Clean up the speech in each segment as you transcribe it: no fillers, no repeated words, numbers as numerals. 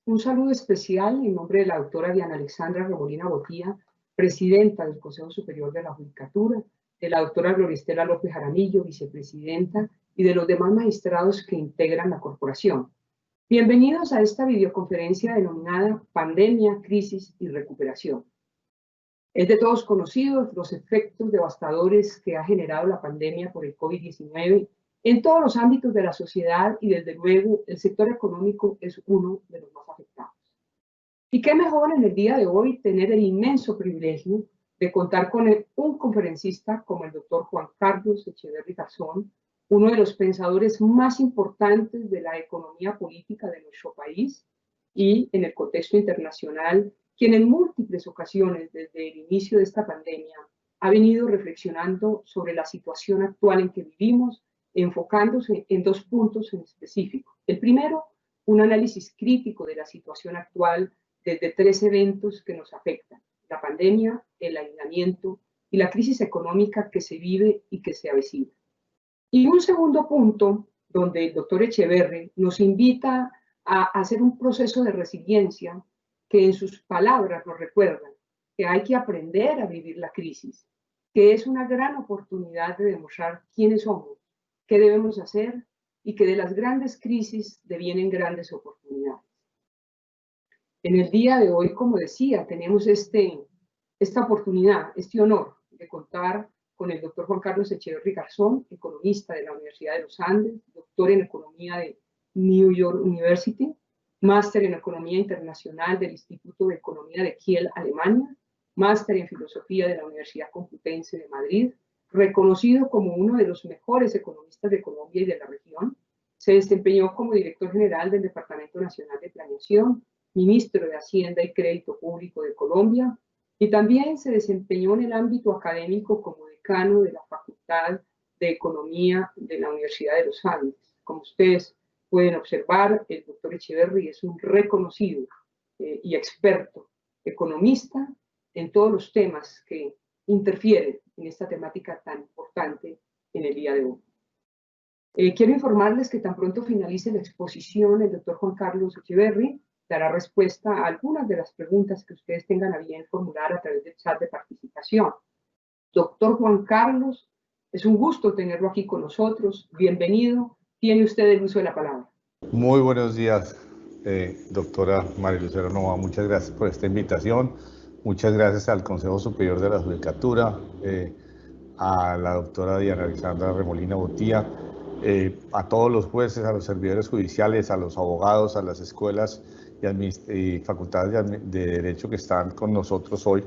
Un saludo especial en nombre de la doctora Diana Alexandra Remolina Botía, presidenta del Consejo Superior de la Judicatura, de la doctora Gloria Estela López Jaramillo, vicepresidenta, y de los demás magistrados que integran la corporación. Bienvenidos a esta videoconferencia denominada Pandemia, Crisis y Recuperación. Es de todos conocidos los efectos devastadores que ha generado la pandemia por el COVID-19 en todos los ámbitos de la sociedad y desde luego el sector económico es uno de los más afectados. Y qué mejor en el día de hoy tener el inmenso privilegio de contar con un conferencista como el doctor Juan Carlos Echeverry Garzón, uno de los pensadores más importantes de la economía política de nuestro país y en el contexto internacional, quien en múltiples ocasiones desde el inicio de esta pandemia ha venido reflexionando sobre la situación actual en que vivimos, enfocándose en dos puntos en específico. El primero, un análisis crítico de la situación actual desde tres eventos que nos afectan: la pandemia, el aislamiento y la crisis económica que se vive y que se avecina. Y un segundo punto, donde el doctor Echeverry nos invita a hacer un proceso de resiliencia que en sus palabras nos recuerdan que hay que aprender a vivir la crisis, que es una gran oportunidad de demostrar quiénes somos, qué debemos hacer y que de las grandes crisis devienen grandes oportunidades. En el día de hoy, como decía, tenemos esta oportunidad, este honor de contar con el doctor Juan Carlos Echeverry Garzón, economista de la Universidad de los Andes, doctor en Economía de New York University, máster en Economía Internacional del Instituto de Economía de Kiel, Alemania, máster en Filosofía de la Universidad Complutense de Madrid, reconocido como uno de los mejores economistas de Colombia y de la región. Se desempeñó como director general del Departamento Nacional de Planeación, ministro de Hacienda y Crédito Público de Colombia, y también se desempeñó en el ámbito académico como decano de la Facultad de Economía de la Universidad de los Andes. Como ustedes pueden observar, el doctor Echeverry es un reconocido y experto economista en todos los temas que interfieren en esta temática tan importante en el día de hoy. Quiero informarles que tan pronto finalice la exposición, el doctor Juan Carlos Echeverry dará respuesta a algunas de las preguntas que ustedes tengan a bien formular a través del chat de participación. Doctor Juan Carlos, es un gusto tenerlo aquí con nosotros. Bienvenido. Tiene usted el uso de la palabra. Muy buenos días, doctora María Lucero Nova. Muchas gracias por esta invitación. Muchas gracias al Consejo Superior de la Judicatura, a la doctora Diana Alexandra Remolina Botía, a todos los jueces, a los servidores judiciales, a los abogados, a las escuelas y facultades de Derecho que están con nosotros hoy.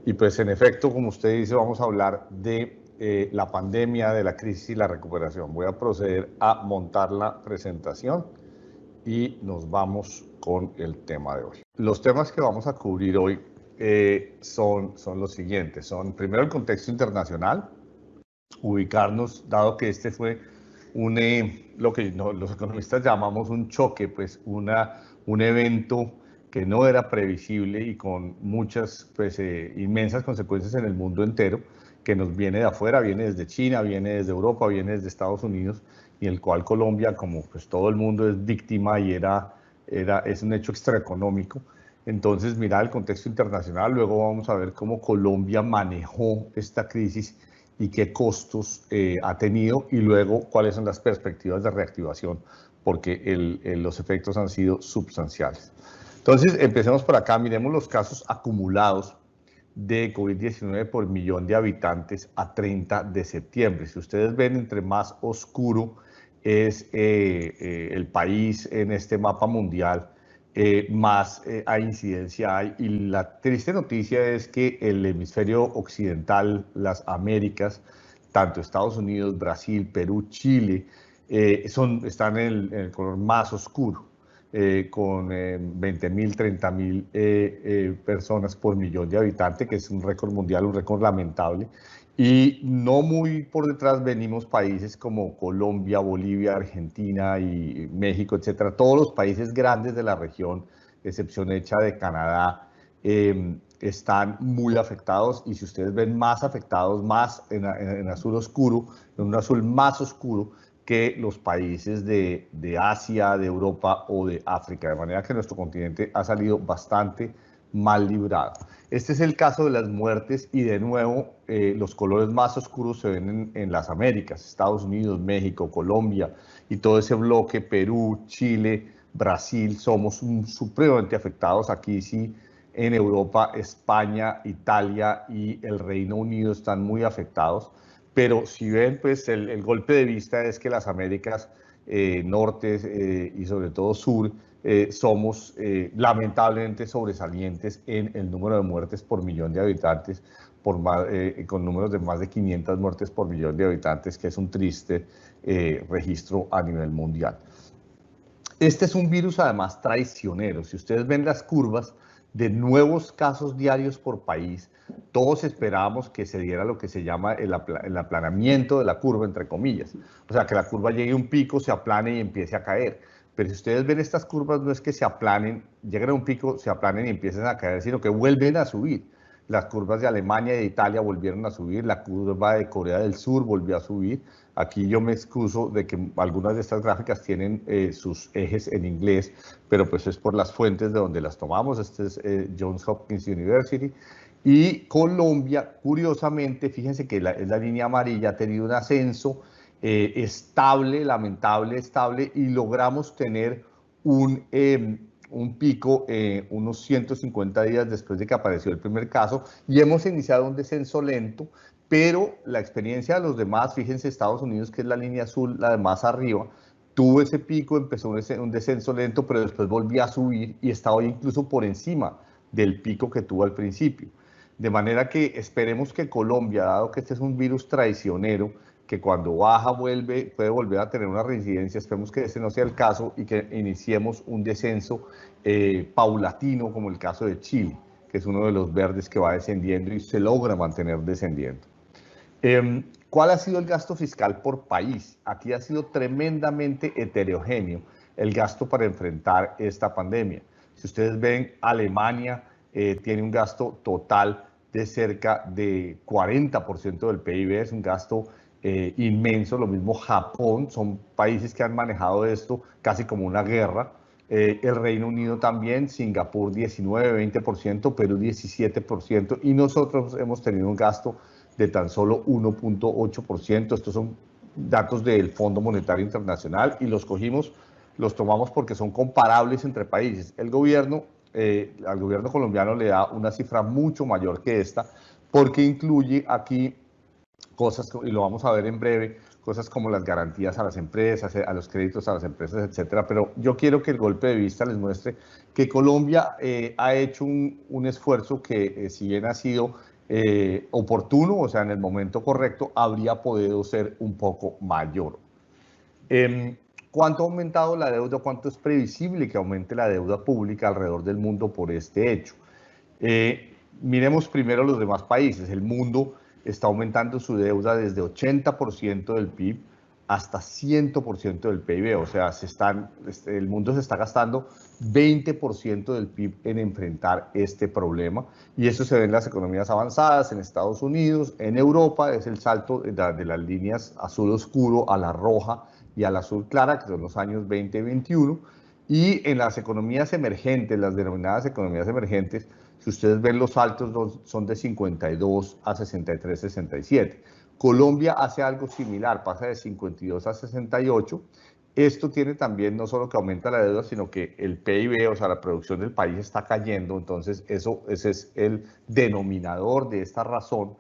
Y pues en efecto, como usted dice, vamos a hablar de la pandemia, de la crisis y la recuperación. Voy a proceder a montar la presentación y nos vamos con el tema de hoy. Los temas que vamos a cubrir hoy son los siguientes. Son primero el contexto internacional, ubicarnos, dado que este fue lo que los economistas llamamos un choque, pues un evento que no era previsible y con muchas inmensas consecuencias en el mundo entero, que nos viene de afuera, viene desde China, viene desde Europa, viene desde Estados Unidos, y el cual Colombia, como pues todo el mundo es víctima y es un hecho extraeconómico. Entonces, mira el contexto internacional, luego vamos a ver cómo Colombia manejó esta crisis y qué costos ha tenido, y luego cuáles son las perspectivas de reactivación, porque los efectos han sido sustanciales. Entonces, empecemos por acá, miremos los casos acumulados de COVID-19 por millón de habitantes a 30 de septiembre. Si ustedes ven, entre más oscuro es el país en este mapa mundial, más incidencia hay. Y la triste noticia es que el hemisferio occidental, las Américas, tanto Estados Unidos, Brasil, Perú, Chile, están en el color más oscuro, con 20.000, 30.000 personas por millón de habitantes, que es un récord mundial, un récord lamentable. Y no muy por detrás venimos países como Colombia, Bolivia, Argentina y México, etcétera. Todos los países grandes de la región, excepción hecha de Canadá, están muy afectados. Y si ustedes ven más afectados, más en azul oscuro, en un azul más oscuro, que los países de Asia, de Europa o de África, de manera que nuestro continente ha salido bastante mal librado. Este es el caso de las muertes y de nuevo los colores más oscuros se ven en las Américas, Estados Unidos, México, Colombia y todo ese bloque, Perú, Chile, Brasil, somos supremamente afectados. Aquí sí, en Europa, España, Italia y el Reino Unido están muy afectados. Pero si ven, pues el golpe de vista es que las Américas norte y sobre todo sur somos lamentablemente sobresalientes en el número de muertes por millón de habitantes, con números de más de 500 muertes por millón de habitantes, que es un triste registro a nivel mundial. Este es un virus además traicionero. Si ustedes ven las curvas de nuevos casos diarios por país, todos esperábamos que se diera lo que se llama el aplanamiento de la curva, entre comillas. O sea, que la curva llegue a un pico, se aplane y empiece a caer. Pero si ustedes ven estas curvas, no es que se aplanen, lleguen a un pico, se aplanen y empiecen a caer, sino que vuelven a subir. Las curvas de Alemania y de Italia volvieron a subir, la curva de Corea del Sur volvió a subir. Aquí yo me excuso de que algunas de estas gráficas tienen sus ejes en inglés, pero pues es por las fuentes de donde las tomamos. Este es Johns Hopkins University. Y Colombia, curiosamente, fíjense que es la línea amarilla, ha tenido un ascenso estable, lamentable, estable, y logramos tener un pico unos 150 días después de que apareció el primer caso, y hemos iniciado un descenso lento, pero la experiencia de los demás, fíjense, Estados Unidos, que es la línea azul, la de más arriba, tuvo ese pico, empezó un descenso lento, pero después volvió a subir y está hoy incluso por encima del pico que tuvo al principio. De manera que esperemos que Colombia, dado que este es un virus traicionero, que cuando baja puede volver a tener una reincidencia, esperemos que ese no sea el caso y que iniciemos un descenso paulatino, como el caso de Chile, que es uno de los verdes que va descendiendo y se logra mantener descendiendo. ¿Cuál ha sido el gasto fiscal por país? Aquí ha sido tremendamente heterogéneo el gasto para enfrentar esta pandemia. Si ustedes ven, Alemania tiene un gasto total de cerca de 40% del PIB, es un gasto inmenso. Lo mismo Japón, son países que han manejado esto casi como una guerra. El Reino Unido también, Singapur 19, 20%, Perú 17%, y nosotros hemos tenido un gasto de tan solo 1.8%. Estos son datos del Fondo Monetario Internacional y los tomamos porque son comparables entre países. Al gobierno colombiano le da una cifra mucho mayor que esta, porque incluye aquí cosas, y lo vamos a ver en breve, cosas como las garantías a las empresas, a los créditos a las empresas, etcétera. Pero yo quiero que el golpe de vista les muestre que Colombia ha hecho un esfuerzo que, si bien ha sido oportuno, o sea, en el momento correcto, habría podido ser un poco mayor. ¿Cuánto ha aumentado la deuda? ¿Cuánto es previsible que aumente la deuda pública alrededor del mundo por este hecho? Miremos primero los demás países. El mundo está aumentando su deuda desde 80% del PIB hasta 100% del PIB. O sea, el mundo se está gastando 20% del PIB en enfrentar este problema. Y eso se ve en las economías avanzadas, en Estados Unidos, en Europa. Es el salto de las líneas azul oscuro a la roja y al azul clara, que son los años 20 y 21. Y en las economías emergentes, las denominadas economías emergentes, si ustedes ven, los saltos son de 52 a 63, 67. Colombia hace algo similar, pasa de 52 a 68. Esto tiene también no solo que aumenta la deuda, sino que el PIB, o sea, la producción del país está cayendo. Entonces, ese es el denominador de esta razón.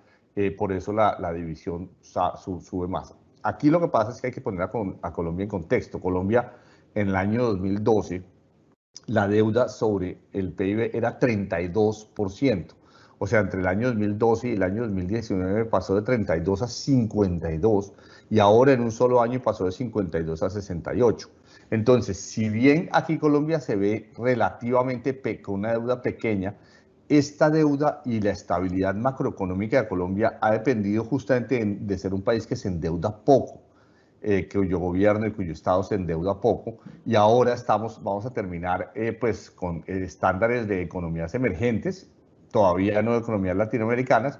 Por eso la división sube más. Aquí lo que pasa es que hay que poner a Colombia en contexto. Colombia, en el año 2012, la deuda sobre el PIB era 32%. O sea, entre el año 2012 y el año 2019 pasó de 32 a 52, y ahora en un solo año pasó de 52 a 68. Entonces, si bien aquí Colombia se ve relativamente con una deuda pequeña, esta deuda y la estabilidad macroeconómica de Colombia ha dependido justamente de ser un país que se endeuda poco, cuyo gobierno y cuyo Estado se endeuda poco, y ahora vamos a terminar pues con estándares de economías emergentes, todavía no de economías latinoamericanas,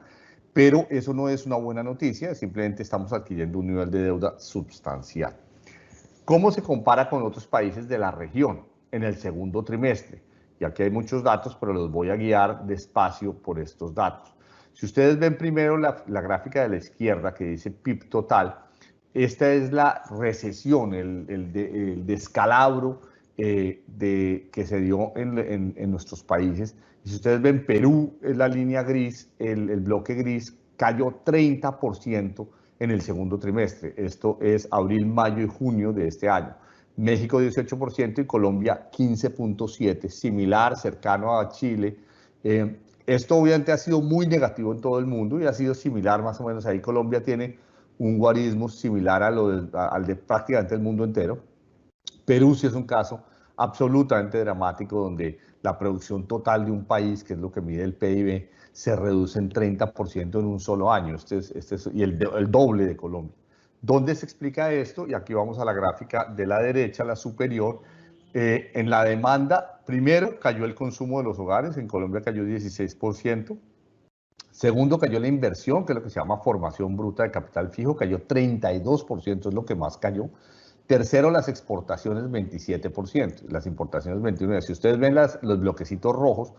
pero eso no es una buena noticia, simplemente estamos adquiriendo un nivel de deuda sustancial. ¿Cómo se compara con otros países de la región en el segundo trimestre? Y aquí hay muchos datos, pero los voy a guiar despacio por estos datos. Si ustedes ven primero la gráfica de la izquierda que dice PIB total, esta es la recesión, el descalabro que se dio en nuestros países. Y si ustedes ven, Perú es la línea gris, el bloque gris cayó 30% en el segundo trimestre. Esto es abril, mayo y junio de este año. México 18% y Colombia 15.7%, similar, cercano a Chile. Esto obviamente ha sido muy negativo en todo el mundo y ha sido similar más o menos. Ahí Colombia tiene un guarismo similar al de prácticamente el mundo entero. Perú sí es un caso absolutamente dramático donde la producción total de un país, que es lo que mide el PIB, se reduce en 30% en un solo año, y el doble de Colombia. ¿Dónde se explica esto? Y aquí vamos a la gráfica de la derecha, la superior. En la demanda, primero cayó el consumo de los hogares, en Colombia cayó 16%. Segundo, cayó la inversión, que es lo que se llama formación bruta de capital fijo, cayó 32%, es lo que más cayó. Tercero, las exportaciones 27%, las importaciones 29%. Si ustedes ven los bloquecitos rojos,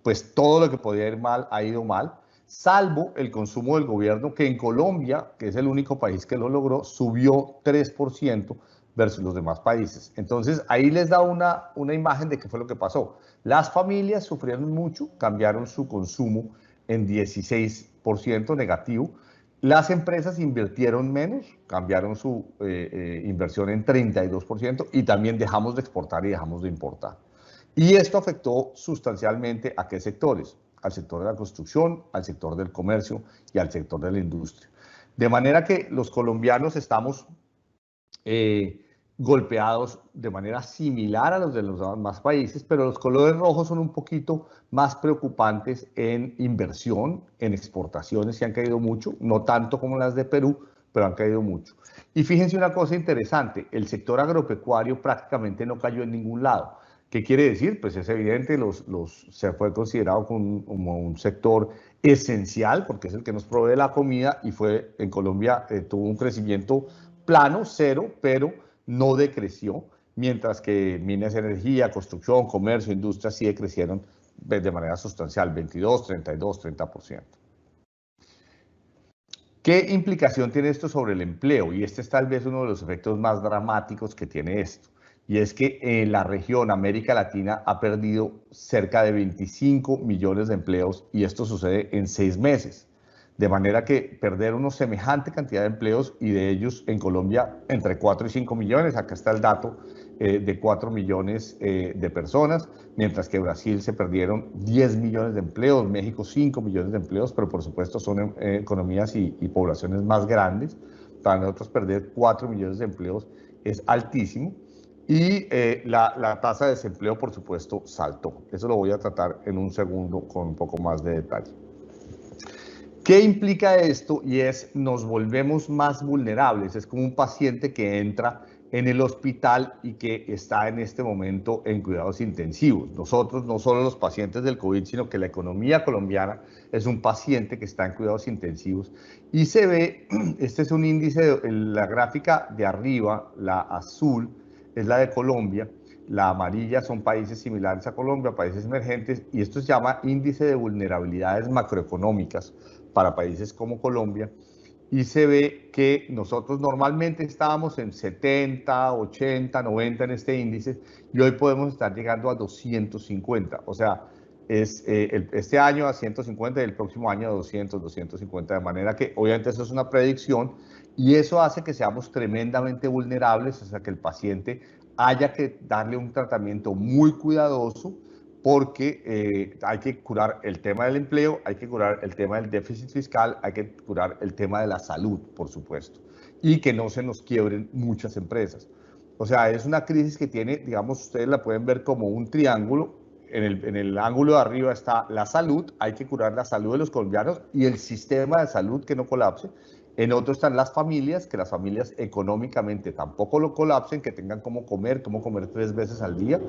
pues todo lo que podía ir mal ha ido mal, salvo el consumo del gobierno, que en Colombia, que es el único país que lo logró, subió 3% versus los demás países. Entonces, ahí les da una imagen de qué fue lo que pasó. Las familias sufrieron mucho, cambiaron su consumo en 16% negativo. Las empresas invirtieron menos, cambiaron su inversión en 32% y también dejamos de exportar y dejamos de importar. Y esto afectó sustancialmente a qué sectores, al sector de la construcción, al sector del comercio y al sector de la industria. De manera que los colombianos estamos golpeados de manera similar a los de los demás países, pero los colores rojos son un poquito más preocupantes en inversión, en exportaciones, que han caído mucho, no tanto como las de Perú, pero han caído mucho. Y fíjense una cosa interesante, el sector agropecuario prácticamente no cayó en ningún lado. ¿Qué quiere decir? Pues es evidente, se fue considerado como un sector esencial, porque es el que nos provee la comida, y en Colombia tuvo un crecimiento plano, cero, pero no decreció, mientras que minas de energía, construcción, comercio, industria sí decrecieron de manera sustancial, 22, 32, 30%. ¿Qué implicación tiene esto sobre el empleo? Y este es tal vez uno de los efectos más dramáticos que tiene esto. Y es que en la región América Latina ha perdido cerca de 25 millones de empleos y esto sucede en 6 meses. De manera que perder una semejante cantidad de empleos y de ellos en Colombia entre 4 y 5 millones, acá está el dato de 4 millones de personas, mientras que Brasil se perdieron 10 millones de empleos, México 5 millones de empleos, pero por supuesto son economías y poblaciones más grandes. Para nosotros perder 4 millones de empleos es altísimo. Y la tasa de desempleo, por supuesto, saltó. Eso lo voy a tratar en un segundo con un poco más de detalle. ¿Qué implica esto? Y nos volvemos más vulnerables. Es como un paciente que entra en el hospital y que está en este momento en cuidados intensivos. Nosotros, no solo los pacientes del COVID, sino que la economía colombiana es un paciente que está en cuidados intensivos. Y se ve, este es un índice, la gráfica de arriba, la azul, es la de Colombia. La amarilla son países similares a Colombia, países emergentes, y esto se llama índice de vulnerabilidades macroeconómicas para países como Colombia, y se ve que nosotros normalmente estábamos en 70, 80, 90 en este índice, y hoy podemos estar llegando a 250, o sea, este año a 150 y el próximo año a 200, 250, de manera que obviamente eso es una predicción, y eso hace que seamos tremendamente vulnerables, o sea, que el paciente haya que darle un tratamiento muy cuidadoso, porque hay que curar el tema del empleo, hay que curar el tema del déficit fiscal, hay que curar el tema de la salud, por supuesto, y que no se nos quiebren muchas empresas. O sea, es una crisis que tiene, digamos, ustedes la pueden ver como un triángulo. En el ángulo de arriba está la salud, hay que curar la salud de los colombianos y el sistema de salud que no colapse. En otro están las familias, que las familias económicamente tampoco lo colapsen, que tengan cómo comer 3 veces al día.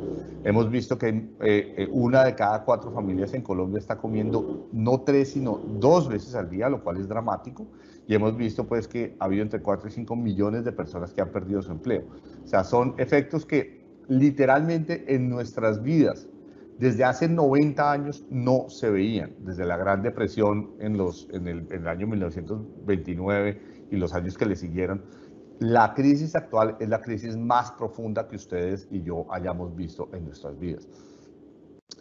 Hemos visto que una de cada 4 familias en Colombia está comiendo no 3, sino 2 veces al día, lo cual es dramático. Y hemos visto pues que ha habido entre 4 y 5 millones de personas que han perdido su empleo. O sea, son efectos que literalmente en nuestras vidas desde hace 90 años no se veían, desde la Gran Depresión en el año 1929 y los años que le siguieron. La crisis actual es la crisis más profunda que ustedes y yo hayamos visto en nuestras vidas.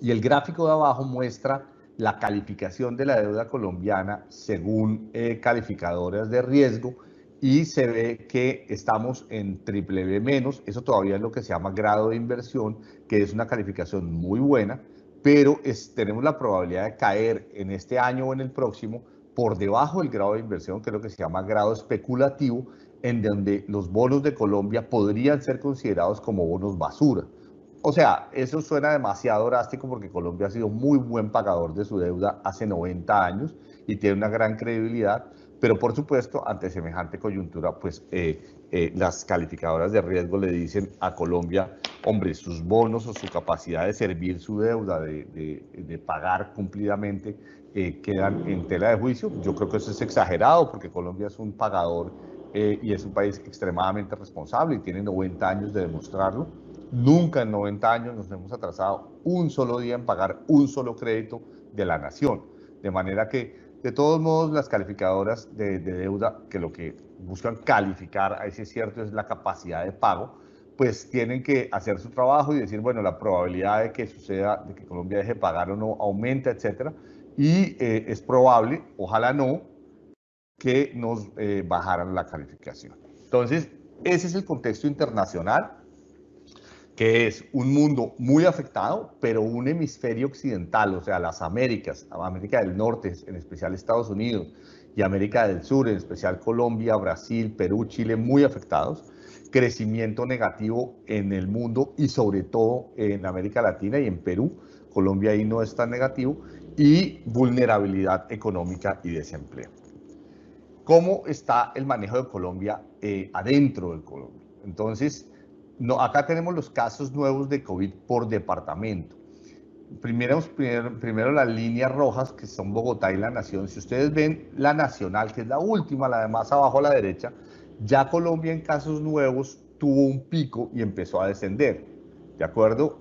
Y el gráfico de abajo muestra la calificación de la deuda colombiana según calificadoras de riesgo, y se ve que estamos en triple B-, eso todavía es lo que se llama grado de inversión, que es una calificación muy buena, pero tenemos la probabilidad de caer en este año o en el próximo por debajo del grado de inversión, que es lo que se llama grado especulativo, en donde los bonos de Colombia podrían ser considerados como bonos basura. O sea, eso suena demasiado drástico porque Colombia ha sido muy buen pagador de su deuda hace 90 años y tiene una gran credibilidad, pero por supuesto, ante semejante coyuntura, pues las calificadoras de riesgo le dicen a Colombia, hombre, sus bonos o su capacidad de servir su deuda, de pagar cumplidamente, quedan en tela de juicio. Yo creo que eso es exagerado porque Colombia es un pagador y es un país extremadamente responsable y tiene 90 años de demostrarlo. Nunca en 90 años nos hemos atrasado un solo día en pagar un solo crédito de la nación. De manera que, de todos modos, las calificadoras de deuda, que lo que buscan calificar, ahí sí es cierto, es la capacidad de pago, pues tienen que hacer su trabajo y decir, bueno, la probabilidad de que suceda, de que Colombia deje de pagar o no, aumenta, etcétera. Y es probable, ojalá no, que nos bajaran la calificación. Entonces, ese es el contexto internacional, que es un mundo muy afectado, pero un hemisferio occidental, o sea, las Américas, América del Norte, en especial Estados Unidos, y América del Sur, en especial Colombia, Brasil, Perú, Chile, muy afectados. Crecimiento negativo en el mundo y sobre todo en América Latina y en Perú. Colombia ahí no es tan negativo. Y vulnerabilidad económica y desempleo. ¿Cómo está el manejo de Colombia adentro de Colombia? Entonces, no, acá tenemos los casos nuevos de COVID por departamento. Primero las líneas rojas, que son Bogotá y La Nación. Si ustedes ven la nacional, que es la última, la de más abajo a la derecha, ya Colombia en casos nuevos tuvo un pico y empezó a descender. ¿De acuerdo?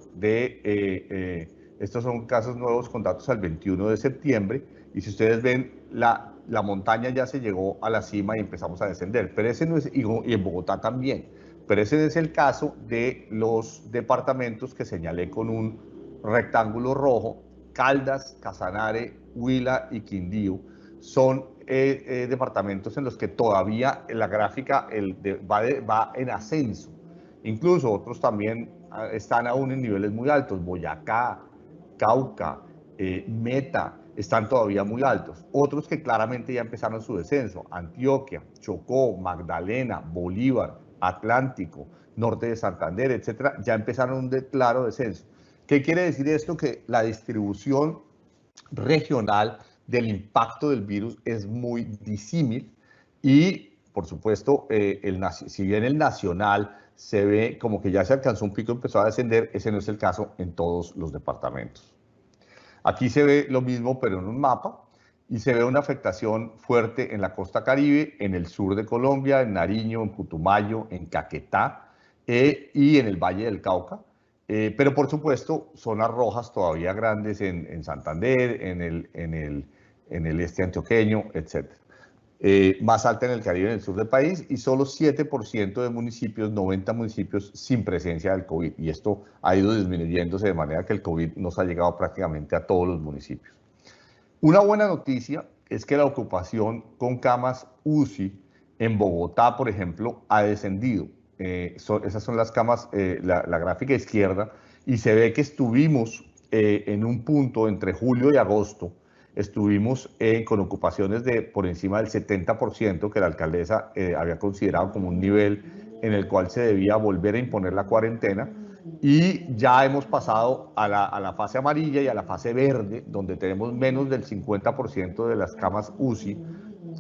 Estos son casos nuevos con datos al 21 de septiembre. Y si ustedes ven, la montaña ya se llegó a la cima y empezamos a descender. Pero ese no es, y en Bogotá también. Pero ese es el caso de los departamentos que señalé con un rectángulo rojo. Caldas, Casanare, Huila y Quindío son departamentos en los que todavía la gráfica va en ascenso. Incluso otros también están aún en niveles muy altos. Boyacá, Cauca, Meta, están todavía muy altos. Otros que claramente ya empezaron su descenso: Antioquia, Chocó, Magdalena, Bolívar, Atlántico, norte de Santander, etcétera, ya empezaron un claro descenso. ¿Qué quiere decir esto? Que la distribución regional del impacto del virus es muy disímil y, por supuesto, si bien el nacional se ve como que ya se alcanzó un pico y empezó a descender, ese no es el caso en todos los departamentos. Aquí se ve lo mismo, pero en un mapa, y se ve una afectación fuerte en la costa Caribe, en el sur de Colombia, en Nariño, en Putumayo, en Caquetá y en el Valle del Cauca. Pero por supuesto, zonas rojas todavía grandes en Santander, en el este antioqueño, etc. Más alta en el Caribe, en el sur del país, y solo 7% de municipios, 90 municipios sin presencia del COVID. Y esto ha ido disminuyéndose de manera que el COVID nos ha llegado prácticamente a todos los municipios. Una buena noticia es que la ocupación con camas UCI en Bogotá, por ejemplo, ha descendido. Esas son las camas, la gráfica izquierda, y se ve que estuvimos en un punto entre julio y agosto, estuvimos con ocupaciones de por encima del 70%, que la alcaldesa había considerado como un nivel en el cual se debía volver a imponer la cuarentena, y ya hemos pasado a la fase amarilla y a la fase verde, donde tenemos menos del 50% de las camas UCI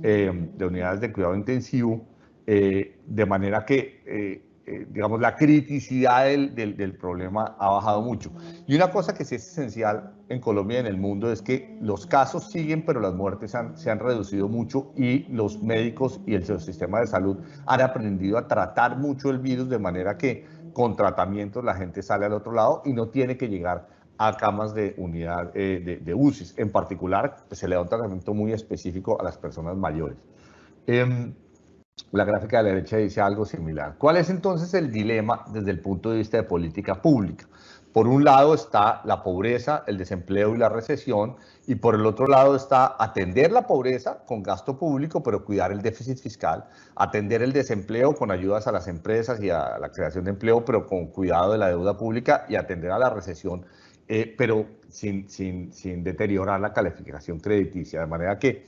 de unidades de cuidado intensivo, de manera que, digamos, la criticidad del problema ha bajado mucho. Y una cosa que sí es esencial en Colombia y en el mundo es que los casos siguen, pero las muertes se han reducido mucho y los médicos y el sistema de salud han aprendido a tratar mucho el virus, de manera que con tratamientos la gente sale al otro lado y no tiene que llegar a camas de unidad de UCI. En particular, pues, se le da un tratamiento muy específico a las personas mayores. La gráfica de la derecha dice algo similar. ¿Cuál es entonces el dilema desde el punto de vista de política pública? Por un lado está la pobreza, el desempleo y la recesión, y por el otro lado está atender la pobreza con gasto público, pero cuidar el déficit fiscal, atender el desempleo con ayudas a las empresas y a la creación de empleo, pero con cuidado de la deuda pública, y atender a la recesión, pero sin deteriorar la calificación crediticia. De manera que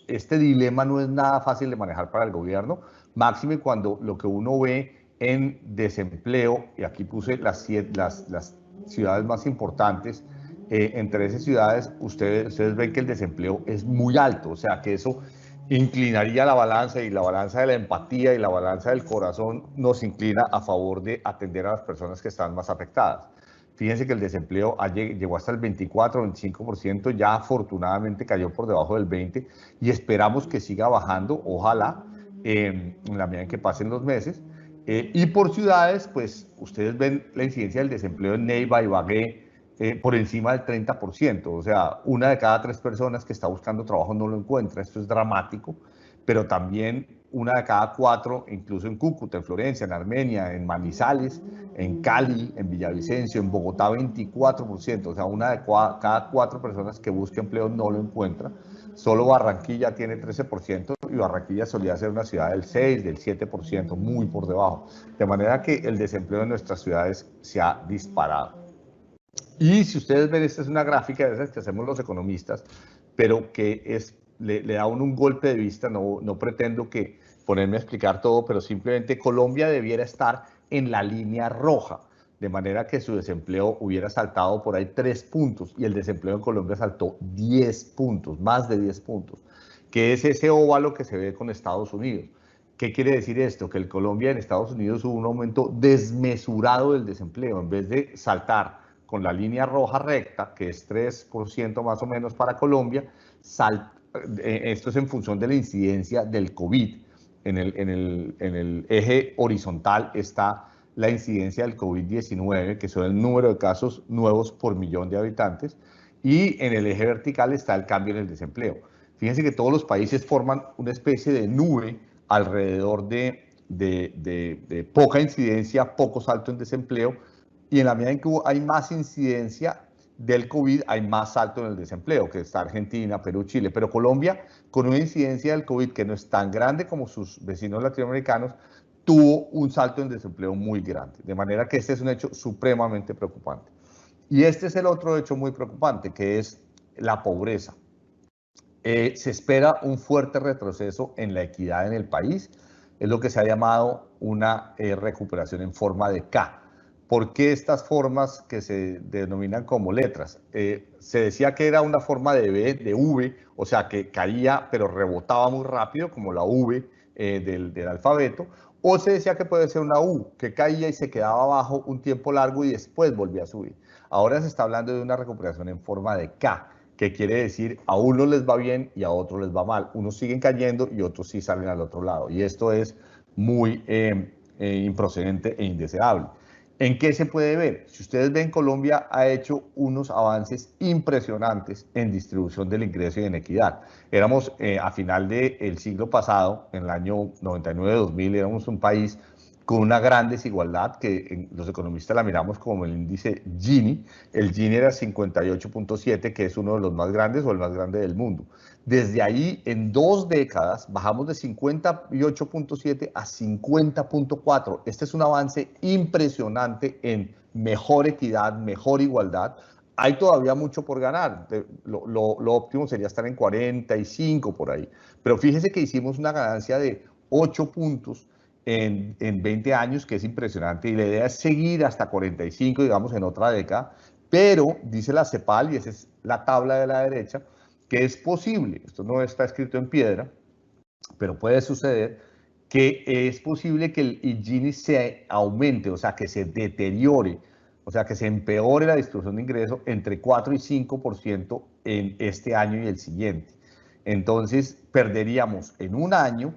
este dilema no es nada fácil de manejar para el gobierno, máxime cuando lo que uno ve en desempleo, y aquí puse las ciudades más importantes, en 13 ciudades, ustedes ven que el desempleo es muy alto, o sea que eso inclinaría la balanza, y la balanza de la empatía y la balanza del corazón nos inclina a favor de atender a las personas que están más afectadas. Fíjense que el desempleo llegó hasta el 24 o 25%, ya afortunadamente cayó por debajo del 20% y esperamos que siga bajando, ojalá, en la medida en que pasen los meses. Y por ciudades, pues ustedes ven la incidencia del desempleo en Neiva y Ibagué por encima del 30%, o sea, una de cada 3 personas que está buscando trabajo no lo encuentra. Esto es dramático, pero también una de cada 4, incluso en Cúcuta, en Florencia, en Armenia, en Manizales, en Cali, en Villavicencio, en Bogotá 24%, o sea, una de cada 4 personas que busca empleo no lo encuentra. Solo Barranquilla tiene 13%, y Barranquilla solía ser una ciudad del 6, del 7%, muy por debajo. De manera que el desempleo en nuestras ciudades se ha disparado. Y si ustedes ven, esta es una gráfica de esas que hacemos los economistas, pero que le da un golpe de vista. No pretendo ponerme a explicar todo, pero simplemente Colombia debiera estar en la línea roja, de manera que su desempleo hubiera saltado por ahí 3 puntos, y el desempleo en Colombia saltó 10 puntos, más de 10 puntos, que es ese óvalo que se ve con Estados Unidos. ¿Qué quiere decir esto? Que en Colombia, en Estados Unidos, hubo un aumento desmesurado del desempleo. En vez de saltar con la línea roja recta, que es 3% más o menos para Colombia, esto es en función de la incidencia del COVID. En el eje horizontal está la incidencia del COVID-19, que son el número de casos nuevos por millón de habitantes, y en el eje vertical está el cambio en el desempleo. Fíjense que todos los países forman una especie de nube alrededor de poca incidencia, poco salto en desempleo, y en la medida en que hay más incidencia del COVID, hay más salto en el desempleo, que está Argentina, Perú, Chile. Pero Colombia, con una incidencia del COVID que no es tan grande como sus vecinos latinoamericanos, tuvo un salto en desempleo muy grande. De manera que este es un hecho supremamente preocupante. Y este es el otro hecho muy preocupante, que es la pobreza. Se espera un fuerte retroceso en la equidad en el país. Es lo que se ha llamado una recuperación en forma de K. ¿Por qué estas formas que se denominan como letras? Se decía que era una forma de B, de V, o sea, que caía pero rebotaba muy rápido, como la V del alfabeto, o se decía que puede ser una U, que caía y se quedaba abajo un tiempo largo y después volvía a subir. Ahora se está hablando de una recuperación en forma de K, que quiere decir a unos les va bien y a otros les va mal. Unos siguen cayendo y otros sí salen al otro lado. Y esto es muy improcedente e indeseable. ¿En qué se puede ver? Si ustedes ven, Colombia ha hecho unos avances impresionantes en distribución del ingreso y en equidad. Éramos a final del siglo pasado, en el año 99-2000, éramos un país con una gran desigualdad que los economistas la miramos como el índice Gini. El Gini era 58.7, que es uno de los más grandes o el más grande del mundo. Desde ahí, en 2 décadas, bajamos de 58.7 a 50.4. Este es un avance impresionante en mejor equidad, mejor igualdad. Hay todavía mucho por ganar. Lo óptimo sería estar en 45 por ahí. Pero fíjese que hicimos una ganancia de 8 puntos en 20 años, que es impresionante, y la idea es seguir hasta 45, digamos, en otra década. Pero dice la CEPAL, y esa es la tabla de la derecha, que es posible, esto no está escrito en piedra, pero puede suceder, que es posible que el Gini se aumente, o sea, que se deteriore, o sea, que se empeore la distribución de ingresos entre 4 y 5% en este año y el siguiente. Entonces, perderíamos en un año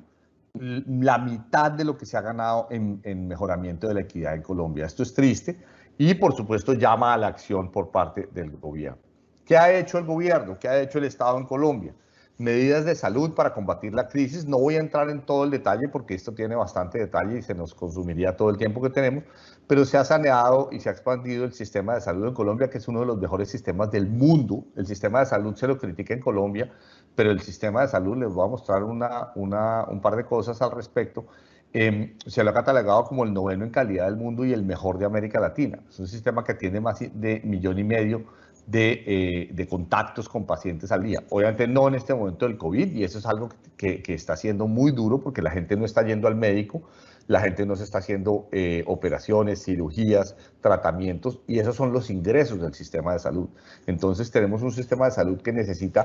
la mitad de lo que se ha ganado en mejoramiento de la equidad en Colombia. Esto es triste y, por supuesto, llama a la acción por parte del gobierno. ¿Qué ha hecho el gobierno? ¿Qué ha hecho el Estado en Colombia? Medidas de salud para combatir la crisis. No voy a entrar en todo el detalle porque esto tiene bastante detalle y se nos consumiría todo el tiempo que tenemos, pero se ha saneado y se ha expandido el sistema de salud en Colombia, que es uno de los mejores sistemas del mundo. El sistema de salud se lo critica en Colombia, pero el sistema de salud, les voy a mostrar un par de cosas al respecto. Se lo ha catalogado como el 9º en calidad del mundo y el mejor de América Latina. Es un sistema que tiene más de 1,5 millones de contactos con pacientes al día. Obviamente no en este momento del COVID, y eso es algo que está siendo muy duro porque la gente no está yendo al médico, la gente no se está haciendo operaciones, cirugías, tratamientos, y esos son los ingresos del sistema de salud. Entonces tenemos un sistema de salud que necesita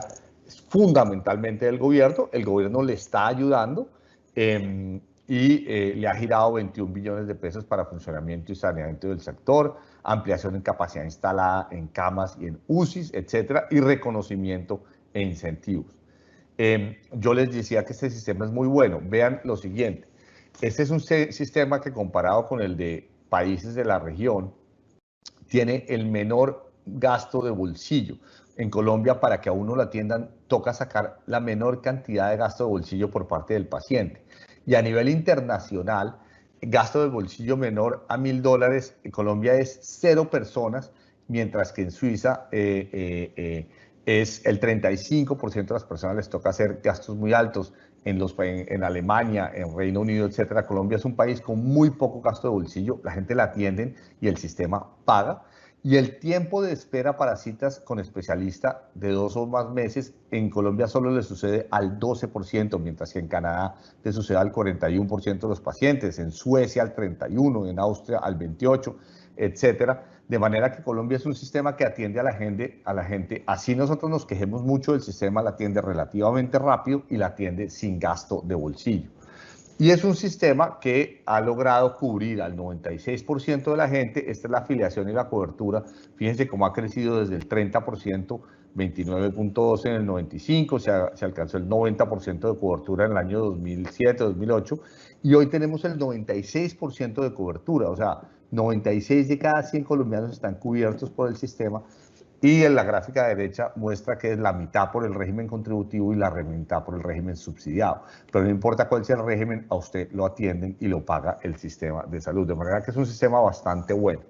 fundamentalmente del gobierno. El gobierno le está ayudando y le ha girado 21 billones de pesos para funcionamiento y saneamiento del sector, ampliación en capacidad instalada en camas y en UCIs, etcétera, y reconocimiento e incentivos. Yo les decía que este sistema es muy bueno. Vean lo siguiente. Este es un sistema que, comparado con el de países de la región, tiene el menor gasto de bolsillo. En Colombia, para que a uno lo atiendan, toca sacar la menor cantidad de gasto de bolsillo por parte del paciente. Y a nivel internacional, gasto de bolsillo menor a $1.000, en Colombia es 0 personas, mientras que en Suiza es el 35% de las personas les toca hacer gastos muy altos. En Alemania, en Reino Unido, etcétera. Colombia es un país con muy poco gasto de bolsillo, la gente la atienden y el sistema paga. Y el tiempo de espera para citas con especialista de 2 o más meses, en Colombia solo le sucede al 12%, mientras que en Canadá le sucede al 41% de los pacientes, en Suecia al 31%, en Austria al 28%, etcétera. De manera que Colombia es un sistema que atiende a la gente. Así nosotros nos quejemos mucho del sistema, la atiende relativamente rápido y la atiende sin gasto de bolsillo. Y es un sistema que ha logrado cubrir al 96% de la gente. Esta es la afiliación y la cobertura. Fíjense cómo ha crecido desde el 30%, 29.12 en el 95, se alcanzó el 90% de cobertura en el año 2007, 2008, y hoy tenemos el 96% de cobertura, o sea, 96 de cada 100 colombianos están cubiertos por el sistema. Y en la gráfica derecha muestra que es la mitad por el régimen contributivo y la mitad por el régimen subsidiado. Pero no importa cuál sea el régimen, a usted lo atienden y lo paga el sistema de salud. De manera que es un sistema bastante bueno.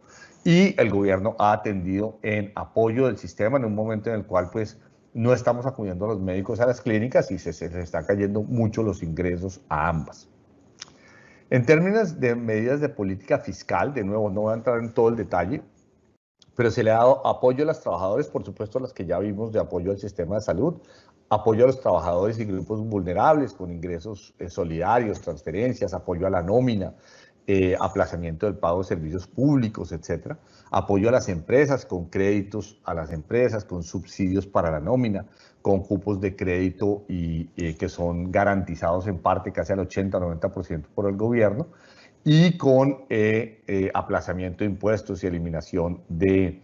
Y el gobierno ha atendido en apoyo del sistema en un momento en el cual pues no estamos acudiendo a los médicos a las clínicas y se están cayendo mucho los ingresos a ambas. En términos de medidas de política fiscal, de nuevo no voy a entrar en todo el detalle, pero se le ha dado apoyo a los trabajadores, por supuesto, a las que ya vimos de apoyo al sistema de salud, apoyo a los trabajadores y grupos vulnerables con ingresos solidarios, transferencias, apoyo a la nómina, aplazamiento del pago de servicios públicos, etcétera, apoyo a las empresas con créditos a las empresas, con subsidios para la nómina, con cupos de crédito y que son garantizados en parte casi al 80-90% por el gobierno, y con aplazamiento de impuestos y eliminación de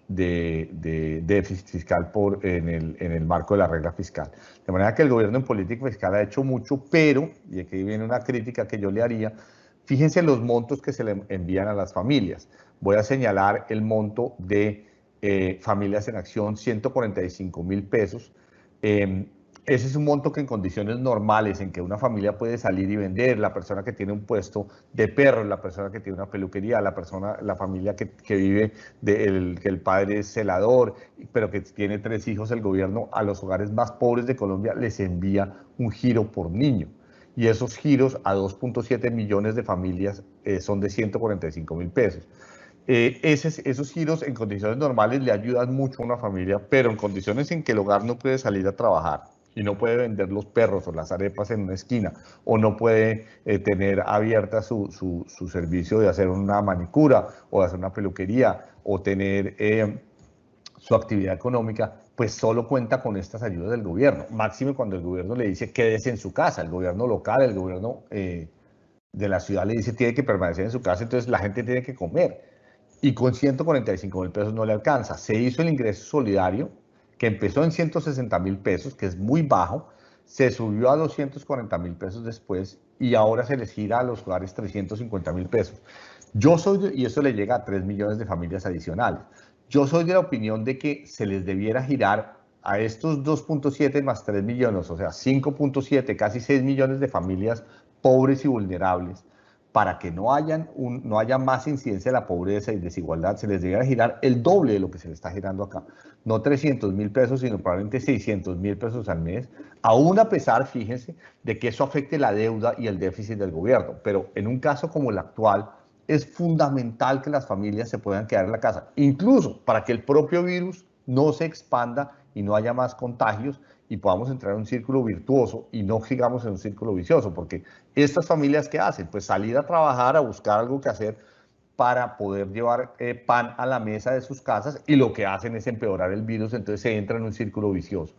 déficit fiscal en el marco de la regla fiscal. De manera que el gobierno en política fiscal ha hecho mucho, pero, y aquí viene una crítica que yo le haría, fíjense los montos que se le envían a las familias. Voy a señalar el monto de Familias en Acción, 145.000 pesos. Ese es un monto que en condiciones normales, en que una familia puede salir y vender, la persona que tiene un puesto de perros, la persona que tiene una peluquería, la familia que vive, que el padre es celador, pero que tiene 3 hijos, el gobierno a los hogares más pobres de Colombia les envía un giro por niño. Y esos giros a 2.7 millones de familias son de 145.000 pesos. Esos giros en condiciones normales le ayudan mucho a una familia, pero en condiciones en que el hogar no puede salir a trabajar y no puede vender los perros o las arepas en una esquina, o no puede tener abierta su servicio de hacer una manicura o de hacer una peluquería, o tener su actividad económica, pues solo cuenta con estas ayudas del gobierno. Máximo cuando el gobierno le dice quédese en su casa, el gobierno local, el gobierno de la ciudad le dice tiene que permanecer en su casa, entonces la gente tiene que comer. Y con 145.000 pesos no le alcanza. Se hizo el ingreso solidario, que empezó en 160.000 pesos, que es muy bajo, se subió a 240.000 pesos después y ahora se les gira a los hogares 350.000 pesos. Yo soy, y eso le llega a 3 millones de familias adicionales. Yo soy de la opinión de que se les debiera girar a estos 2.7 más 3 millones, o sea, 5.7, casi 6 millones de familias pobres y vulnerables, para que no haya más incidencia de la pobreza y desigualdad, se les debiera girar el doble de lo que se le está girando acá. No 300.000 pesos, sino probablemente 600.000 pesos al mes, aún a pesar, fíjense, de que eso afecte la deuda y el déficit del gobierno. Pero en un caso como el actual, es fundamental que las familias se puedan quedar en la casa, incluso para que el propio virus no se expanda y no haya más contagios y podamos entrar en un círculo virtuoso y no sigamos en un círculo vicioso, porque estas familias, ¿qué hacen? Pues salir a trabajar, a buscar algo que hacer para poder llevar pan a la mesa de sus casas y lo que hacen es empeorar el virus, entonces se entra en un círculo vicioso.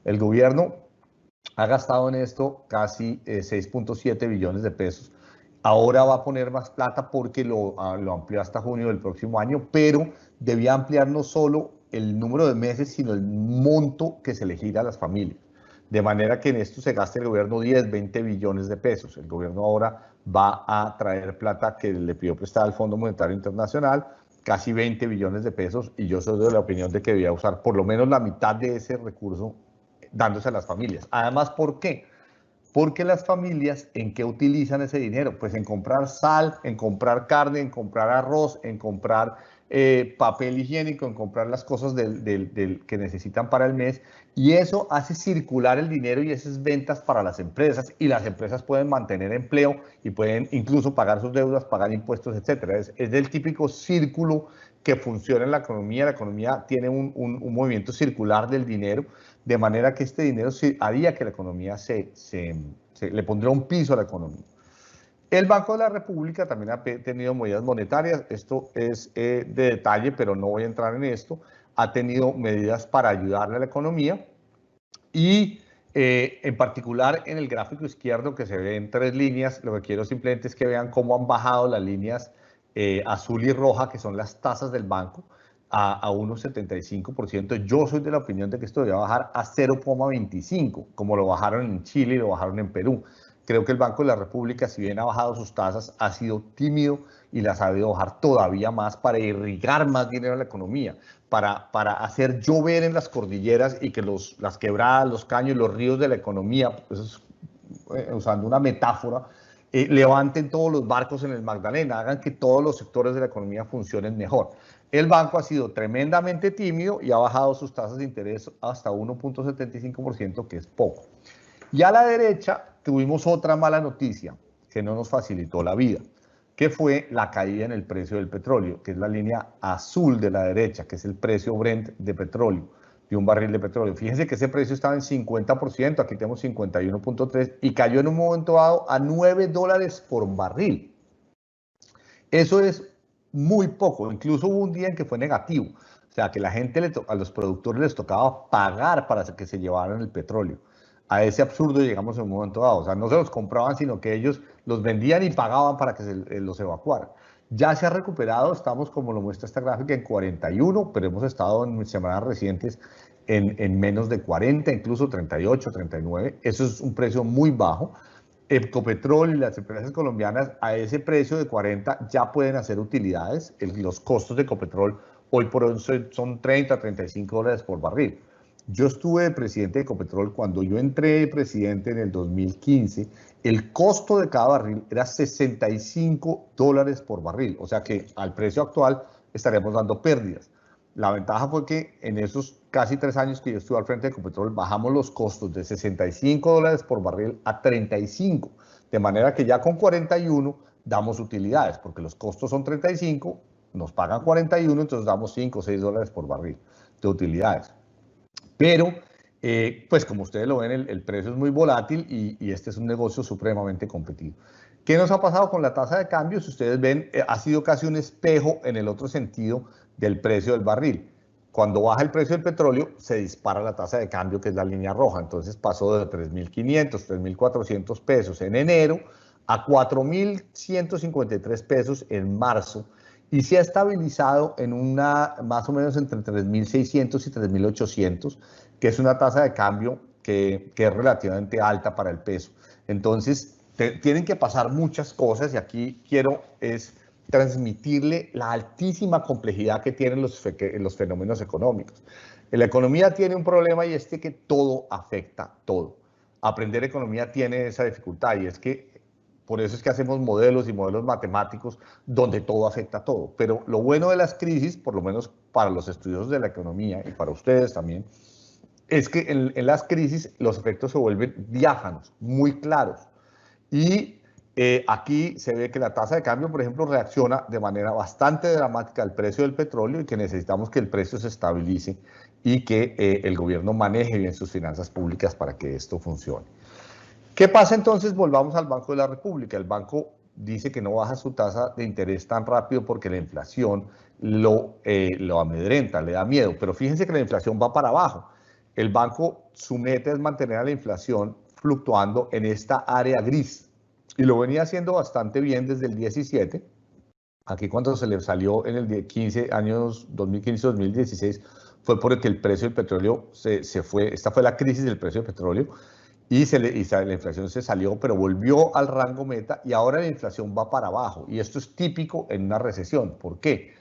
El gobierno ha gastado en esto casi 6.7 billones de pesos. Ahora va a poner más plata porque lo amplió hasta junio del próximo año, pero debía ampliar no solo el número de meses, sino el monto que se le gira a las familias. De manera que en esto se gaste el gobierno 10, 20 billones de pesos. El gobierno ahora va a traer plata que le pidió prestada al Fondo Monetario Internacional, casi 20 billones de pesos, y yo soy de la opinión de que debía usar por lo menos la mitad de ese recurso dándose a las familias. Además, ¿por qué? Porque las familias, ¿en qué utilizan ese dinero? Pues en comprar sal, en comprar carne, en comprar arroz, en comprar papel higiénico, en comprar las cosas que necesitan para el mes. Y eso hace circular el dinero y esas ventas para las empresas. Y las empresas pueden mantener empleo y pueden incluso pagar sus deudas, pagar impuestos, etc. Es del típico círculo que funciona en la economía. La economía tiene un movimiento circular del dinero, de manera que este dinero haría que la economía le pondría un piso a la economía. El Banco de la República también ha tenido medidas monetarias, esto es de detalle, pero no voy a entrar en esto, ha tenido medidas para ayudarle a la economía y en particular en el gráfico izquierdo que se ve en 3 líneas, lo que quiero simplemente es que vean cómo han bajado las líneas azul y roja, que son las tasas del banco, a 1,75%. Yo soy de la opinión de que esto debería bajar a 0,25, como lo bajaron en Chile y lo bajaron en Perú. Creo que el Banco de la República, si bien ha bajado sus tasas, ha sido tímido y las ha sabido bajar todavía más para irrigar más dinero a la economía, para hacer llover en las cordilleras y que las quebradas, los caños, los ríos de la economía, pues, usando una metáfora, levanten todos los barcos en el Magdalena, hagan que todos los sectores de la economía funcionen mejor. El banco ha sido tremendamente tímido y ha bajado sus tasas de interés hasta 1,75%, que es poco. Y a la derecha tuvimos otra mala noticia que no nos facilitó la vida, que fue la caída en el precio del petróleo, que es la línea azul de la derecha, que es el precio Brent de petróleo, de un barril de petróleo. Fíjense que ese precio estaba en 50%, aquí tenemos 51.3 y cayó en un momento dado a $9 por barril. Eso es muy poco, incluso hubo un día en que fue negativo, o sea que la gente, a los productores les tocaba pagar para que se llevaran el petróleo. A ese absurdo llegamos en un momento dado, o sea, no se los compraban, sino que ellos los vendían y pagaban para que los evacuaran. Ya se ha recuperado, estamos como lo muestra esta gráfica en 41, pero hemos estado en semanas recientes en menos de 40, incluso 38, 39, eso es un precio muy bajo. Ecopetrol y las empresas colombianas a ese precio de 40 ya pueden hacer utilidades. Los costos de Ecopetrol hoy por hoy son 30, 35 dólares por barril. Yo estuve de presidente de Ecopetrol cuando yo entré de presidente en el 2015. El costo de cada barril era 65 dólares por barril. O sea que al precio actual estaríamos dando pérdidas. La ventaja fue que en esos casi 3 años que yo estuve al frente de Ecopetrol bajamos los costos de 65 dólares por barril a 35, de manera que ya con 41 damos utilidades, porque los costos son 35, nos pagan 41, entonces damos 5 o 6 dólares por barril de utilidades. Pero, pues como ustedes lo ven, el precio es muy volátil y este es un negocio supremamente competitivo. ¿Qué nos ha pasado con la tasa de cambio? Si ustedes ven, ha sido casi un espejo en el otro sentido del precio del barril. Cuando baja el precio del petróleo, se dispara la tasa de cambio, que es la línea roja. Entonces pasó de 3.500, 3.400 pesos en enero a 4.153 pesos en marzo y se ha estabilizado en una más o menos entre 3.600 y 3.800, que es una tasa de cambio que es relativamente alta para el peso. Entonces, tienen que pasar muchas cosas y aquí quiero transmitirle la altísima complejidad que tienen los fenómenos económicos. La economía tiene un problema y es que todo afecta todo. Aprender economía tiene esa dificultad y es que por eso es que hacemos modelos y modelos matemáticos donde todo afecta a todo. Pero lo bueno de las crisis, por lo menos para los estudiosos de la economía y para ustedes también, es que en las crisis los efectos se vuelven diáfanos, muy claros. Y aquí se ve que la tasa de cambio, por ejemplo, reacciona de manera bastante dramática al precio del petróleo y que necesitamos que el precio se estabilice y que el gobierno maneje bien sus finanzas públicas para que esto funcione. ¿Qué pasa entonces? Volvamos al Banco de la República. El banco dice que no baja su tasa de interés tan rápido porque la inflación lo amedrenta, le da miedo. Pero fíjense que la inflación va para abajo. El banco, su meta es mantener a la inflación fluctuando en esta área gris. Y lo venía haciendo bastante bien desde el 17. Aquí cuando se le salió en el 15, años 2015-2016, fue porque el precio del petróleo se fue. Esta fue la crisis del precio del petróleo. Y la inflación se salió, pero volvió al rango meta y ahora la inflación va para abajo. Y esto es típico en una recesión. ¿Por qué?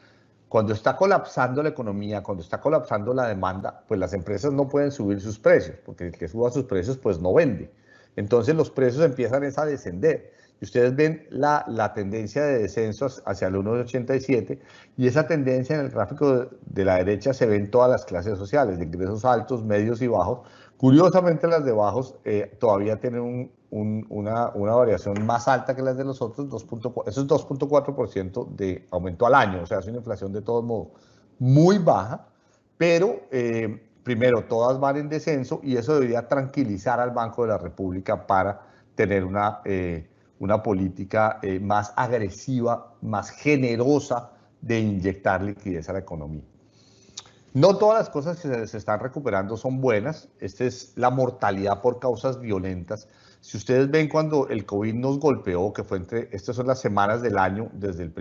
Cuando está colapsando la economía, cuando está colapsando la demanda, pues las empresas no pueden subir sus precios, porque el que suba sus precios pues no vende. Entonces los precios empiezan a descender. Y ustedes ven la tendencia de descenso hacia el 1,87 y esa tendencia en el gráfico de la derecha se ve en todas las clases sociales, de ingresos altos, medios y bajos. Curiosamente las de bajos todavía tienen una variación más alta que las de los otros, eso es 2,4% de aumento al año, o sea, es una inflación de todos modos muy baja, pero primero todas van en descenso y eso debería tranquilizar al Banco de la República para tener una política más agresiva, más generosa de inyectar liquidez a la economía. No todas las cosas que se están recuperando son buenas. Esta es la mortalidad por causas violentas. Si ustedes ven cuando el COVID nos golpeó, que fue estas son las semanas del año, desde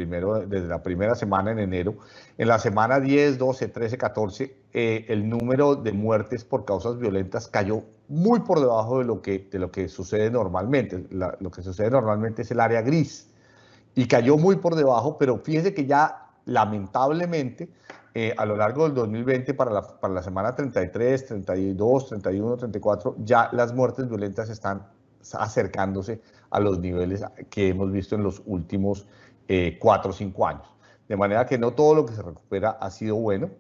la primera semana en enero, en la semana 10, 12, 13, 14, el número de muertes por causas violentas cayó muy por debajo de lo que sucede normalmente. Lo que sucede normalmente es el área gris y cayó muy por debajo, pero fíjense que ya lamentablemente a lo largo del 2020 para la semana 33, 32, 31, 34, ya las muertes violentas están acercándose a los niveles que hemos visto en los últimos 4 o 5 años. De manera que no todo lo que se recupera ha sido bueno.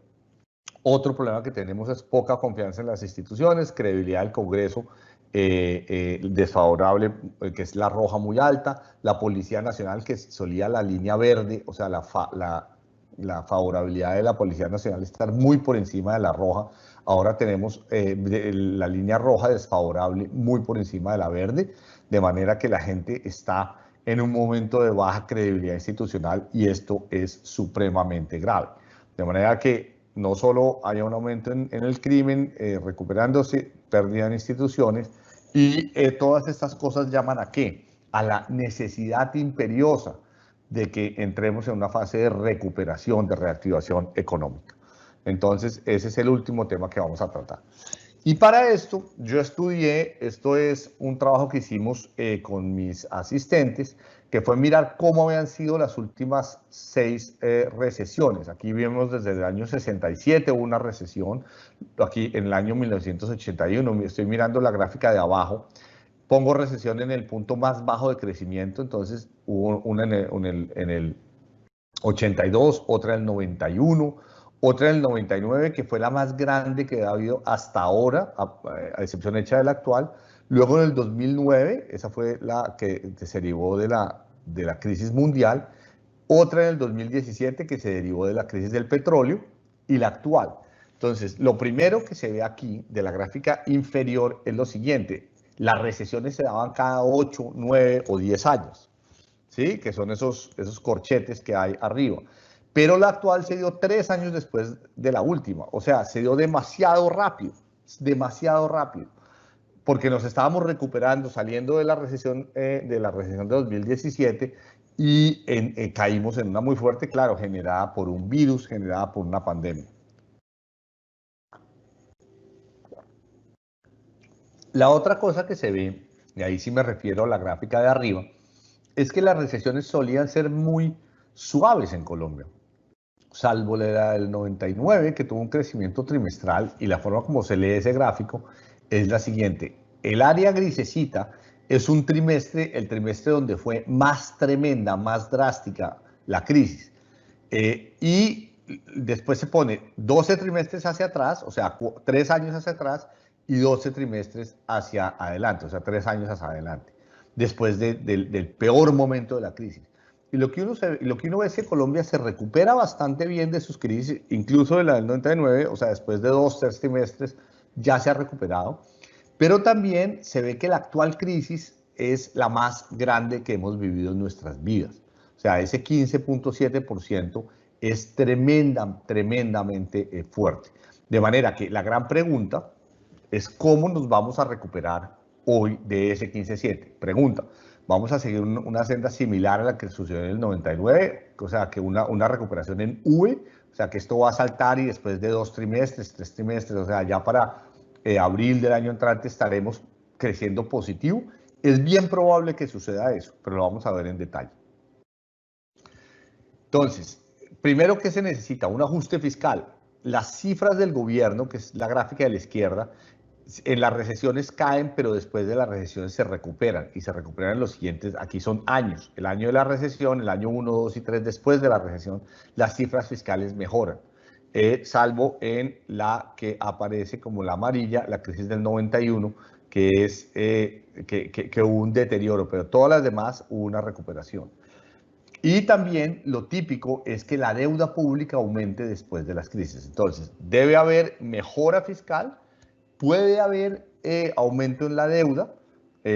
Otro problema que tenemos es poca confianza en las instituciones, credibilidad del Congreso desfavorable, que es la roja muy alta, la Policía Nacional que solía la línea verde, o sea, la favorabilidad de la Policía Nacional estar muy por encima de la roja. Ahora tenemos la línea roja desfavorable muy por encima de la verde, de manera que la gente está en un momento de baja credibilidad institucional y esto es supremamente grave. De manera que no solo haya un aumento en el crimen, recuperándose, pérdida en instituciones, y todas estas cosas llaman ¿a qué? A la necesidad imperiosa de que entremos en una fase de recuperación, de reactivación económica. Entonces, ese es el último tema que vamos a tratar. Y para esto, yo estudié, esto es un trabajo que hicimos con mis asistentes, que fue mirar cómo habían sido las últimas 6 recesiones. Aquí vemos desde el año 67 hubo una recesión, aquí en el año 1981, estoy mirando la gráfica de abajo, pongo recesión en el punto más bajo de crecimiento, entonces hubo una en el 82, otra en el 91, otra en el 99, que fue la más grande que ha habido hasta ahora, a excepción hecha de la actual. Luego en el 2009, esa fue la que se derivó de la crisis mundial. Otra en el 2017 que se derivó de la crisis del petróleo y la actual. Entonces, lo primero que se ve aquí de la gráfica inferior es lo siguiente. Las recesiones se daban cada 8, 9 o 10 años, ¿sí? Que son esos corchetes que hay arriba. pero la actual se dio 3 años después de la última, o sea, se dio demasiado rápido, porque nos estábamos recuperando, saliendo de la recesión de 2017 y caímos en una muy fuerte, claro, generada por un virus, generada por una pandemia. La otra cosa que se ve, y ahí sí me refiero a la gráfica de arriba, es que las recesiones solían ser muy suaves en Colombia, salvo la del 99, que tuvo un crecimiento trimestral, y la forma como se lee ese gráfico es la siguiente. El área grisecita es un trimestre, el trimestre donde fue más tremenda, más drástica la crisis. Y después se pone 12 trimestres hacia atrás, o sea, 3 años hacia atrás, y 12 trimestres hacia adelante, o sea, 3 años hacia adelante, después del peor momento de la crisis. Y lo que uno ve es que Colombia se recupera bastante bien de sus crisis, incluso de la del 99, o sea, después de 2, 3 trimestres ya se ha recuperado, pero también se ve que la actual crisis es la más grande que hemos vivido en nuestras vidas. O sea, ese 15.7% es tremendamente fuerte. De manera que la gran pregunta es cómo nos vamos a recuperar hoy de ese 15.7. Pregunta, ¿vamos a seguir una senda similar a la que sucedió en el 99? O sea, que una recuperación en V, o sea, que esto va a saltar y después de 2 trimestres, 3 trimestres, o sea, ya para abril del año entrante estaremos creciendo positivo. Es bien probable que suceda eso, pero lo vamos a ver en detalle. Entonces, primero, ¿qué se necesita? Un ajuste fiscal. Las cifras del gobierno, que es la gráfica de la izquierda, en las recesiones caen, pero después de las recesiones se recuperan, y se recuperan en los siguientes, aquí son años, el año de la recesión, el año 1, 2 y 3 después de la recesión, las cifras fiscales mejoran, salvo en la que aparece como la amarilla, la crisis del 91, que es que hubo un deterioro, pero todas las demás hubo una recuperación. Y también lo típico es que la deuda pública aumente después de las crisis. Entonces, debe haber mejora fiscal, puede haber aumento en la deuda,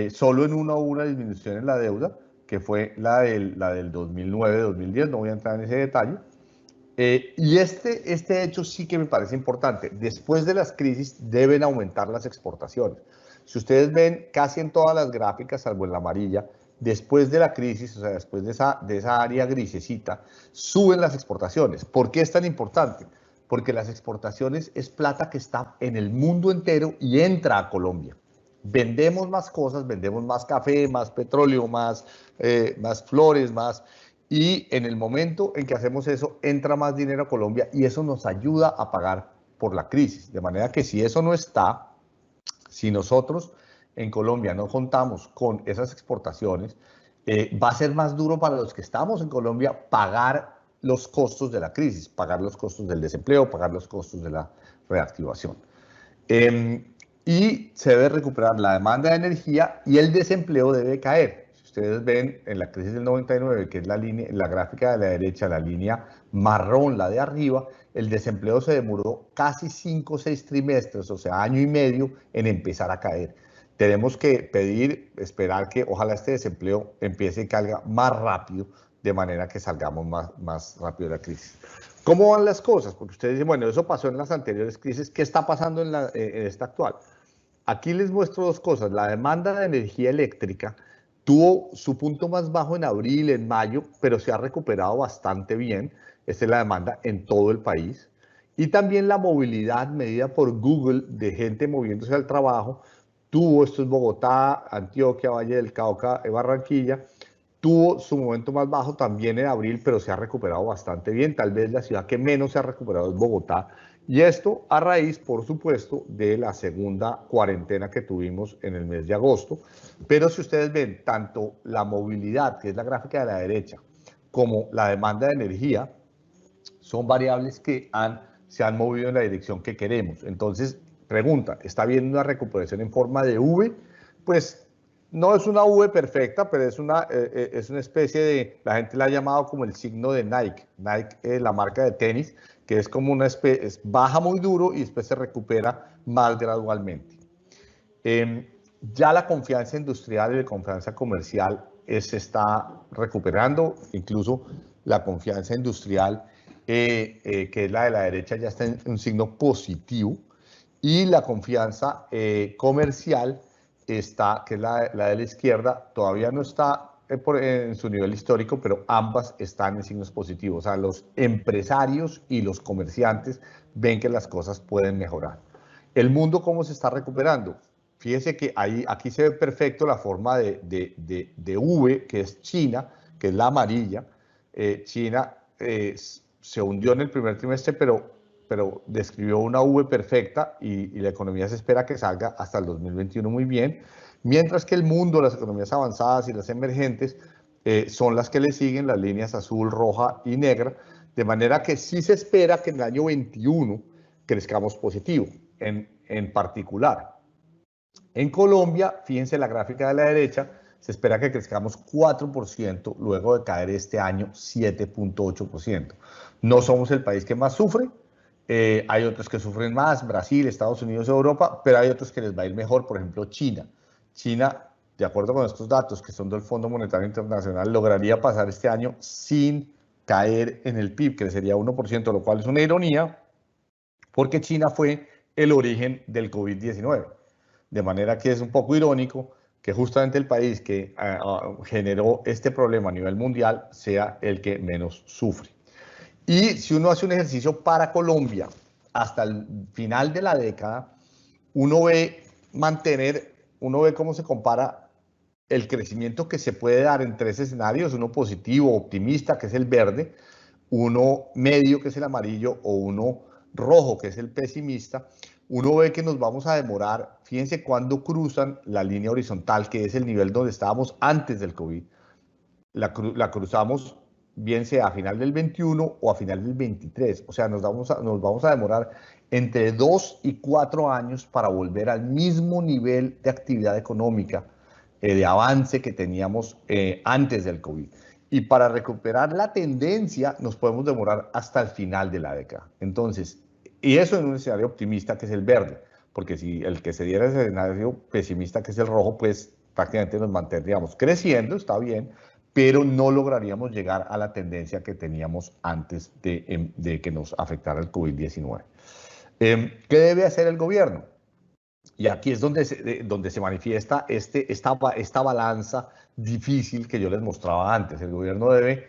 solo en una disminución en la deuda, que fue la del 2009-2010, no voy a entrar en ese detalle. Y este hecho sí que me parece importante. Después de las crisis deben aumentar las exportaciones. Si ustedes ven casi en todas las gráficas, salvo en la amarilla, después de la crisis, o sea, después de esa área grisecita, suben las exportaciones. ¿Por qué es tan importante? Porque las exportaciones es plata que está en el mundo entero y entra a Colombia. Vendemos más cosas, vendemos más café, más petróleo, más flores, más... Y en el momento en que hacemos eso, entra más dinero a Colombia y eso nos ayuda a pagar por la crisis. De manera que si eso no está, si nosotros en Colombia no contamos con esas exportaciones, va a ser más duro para los que estamos en Colombia pagar los costos de la crisis, pagar los costos del desempleo, pagar los costos de la reactivación. Y se debe recuperar la demanda de energía y el desempleo debe caer. Si ustedes ven en la crisis del 99, que es la gráfica de la derecha, la línea marrón, la de arriba, el desempleo se demoró casi 5 o 6 trimestres, o sea, año y medio, en empezar a caer. Tenemos que esperar que ojalá este desempleo empiece y caiga más rápido, de manera que salgamos más rápido de la crisis. ¿Cómo van las cosas? Porque ustedes dicen, bueno, eso pasó en las anteriores crisis, ¿qué está pasando en esta actual? Aquí les muestro dos cosas. La demanda de energía eléctrica tuvo su punto más bajo en abril, en mayo, pero se ha recuperado bastante bien. Esta es la demanda en todo el país. Y también la movilidad medida por Google de gente moviéndose al trabajo. Esto es Bogotá, Antioquia, Valle del Cauca, Barranquilla. Tuvo su momento más bajo también en abril, pero se ha recuperado bastante bien. Tal vez la ciudad que menos se ha recuperado es Bogotá. Y esto a raíz, por supuesto, de la segunda cuarentena que tuvimos en el mes de agosto. Pero si ustedes ven tanto la movilidad, que es la gráfica de la derecha, como la demanda de energía, son variables que se han movido en la dirección que queremos. Entonces, pregunta, ¿está habiendo una recuperación en forma de V? Pues no es una V perfecta, pero es una especie de, la gente la ha llamado como el signo de Nike. Nike es la marca de tenis, que es como una especie, baja muy duro y después se recupera más gradualmente. Ya la confianza industrial y la confianza comercial se está recuperando, incluso la confianza industrial que es la de la derecha, ya está en un signo positivo, y la confianza comercial está, que es la de la izquierda, todavía no está en su nivel histórico, pero ambas están en signos positivos. O sea, los empresarios y los comerciantes ven que las cosas pueden mejorar. ¿El mundo cómo se está recuperando? Fíjese que aquí se ve perfecto la forma de V, que es China, que es la amarilla. China se hundió en el primer trimestre, pero describió una V perfecta y la economía se espera que salga hasta el 2021 muy bien, mientras que el mundo, las economías avanzadas y las emergentes son las que le siguen, las líneas azul, roja y negra, de manera que sí se espera que en el año 21 crezcamos positivo, en particular. En Colombia, fíjense la gráfica de la derecha, se espera que crezcamos 4% luego de caer este año 7.8%. No somos el país que más sufre, hay otros que sufren más, Brasil, Estados Unidos, Europa, pero hay otros que les va a ir mejor, por ejemplo China. China, de acuerdo con estos datos que son del Fondo Monetario Internacional, lograría pasar este año sin caer en el PIB, que sería 1%, lo cual es una ironía, porque China fue el origen del COVID-19. De manera que es un poco irónico que justamente el país que generó este problema a nivel mundial sea el que menos sufre. Y si uno hace un ejercicio para Colombia, hasta el final de la década, uno ve cómo se compara el crecimiento que se puede dar en tres escenarios, uno positivo, optimista, que es el verde, uno medio, que es el amarillo, o uno rojo, que es el pesimista. Uno ve que nos vamos a demorar, fíjense cuando cruzan la línea horizontal, que es el nivel donde estábamos antes del COVID, la cruzamos bien sea a final del 21 o a final del 23, o sea, nos vamos a demorar entre 2 y 4 años para volver al mismo nivel de actividad económica, de avance que teníamos antes del COVID. Y para recuperar la tendencia nos podemos demorar hasta el final de la década. Entonces, y eso en un escenario optimista que es el verde, porque si el que se diera ese escenario pesimista que es el rojo, pues prácticamente nos mantendríamos creciendo, está bien, pero no lograríamos llegar a la tendencia que teníamos antes de que nos afectara el COVID-19. ¿Qué debe hacer el gobierno? Y aquí es donde se manifiesta esta balanza difícil que yo les mostraba antes. El gobierno debe,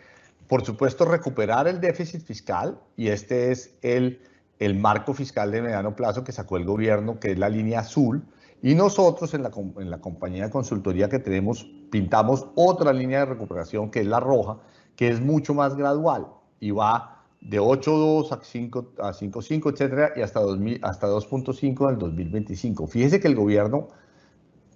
por supuesto, recuperar el déficit fiscal, y este es el marco fiscal de mediano plazo que sacó el gobierno, que es la línea azul, y nosotros en la compañía de consultoría que tenemos pintamos otra línea de recuperación que es la roja, que es mucho más gradual y va de 8.2 a 5.5, etcétera, y hasta 2.5 en el 2025. Fíjese que el gobierno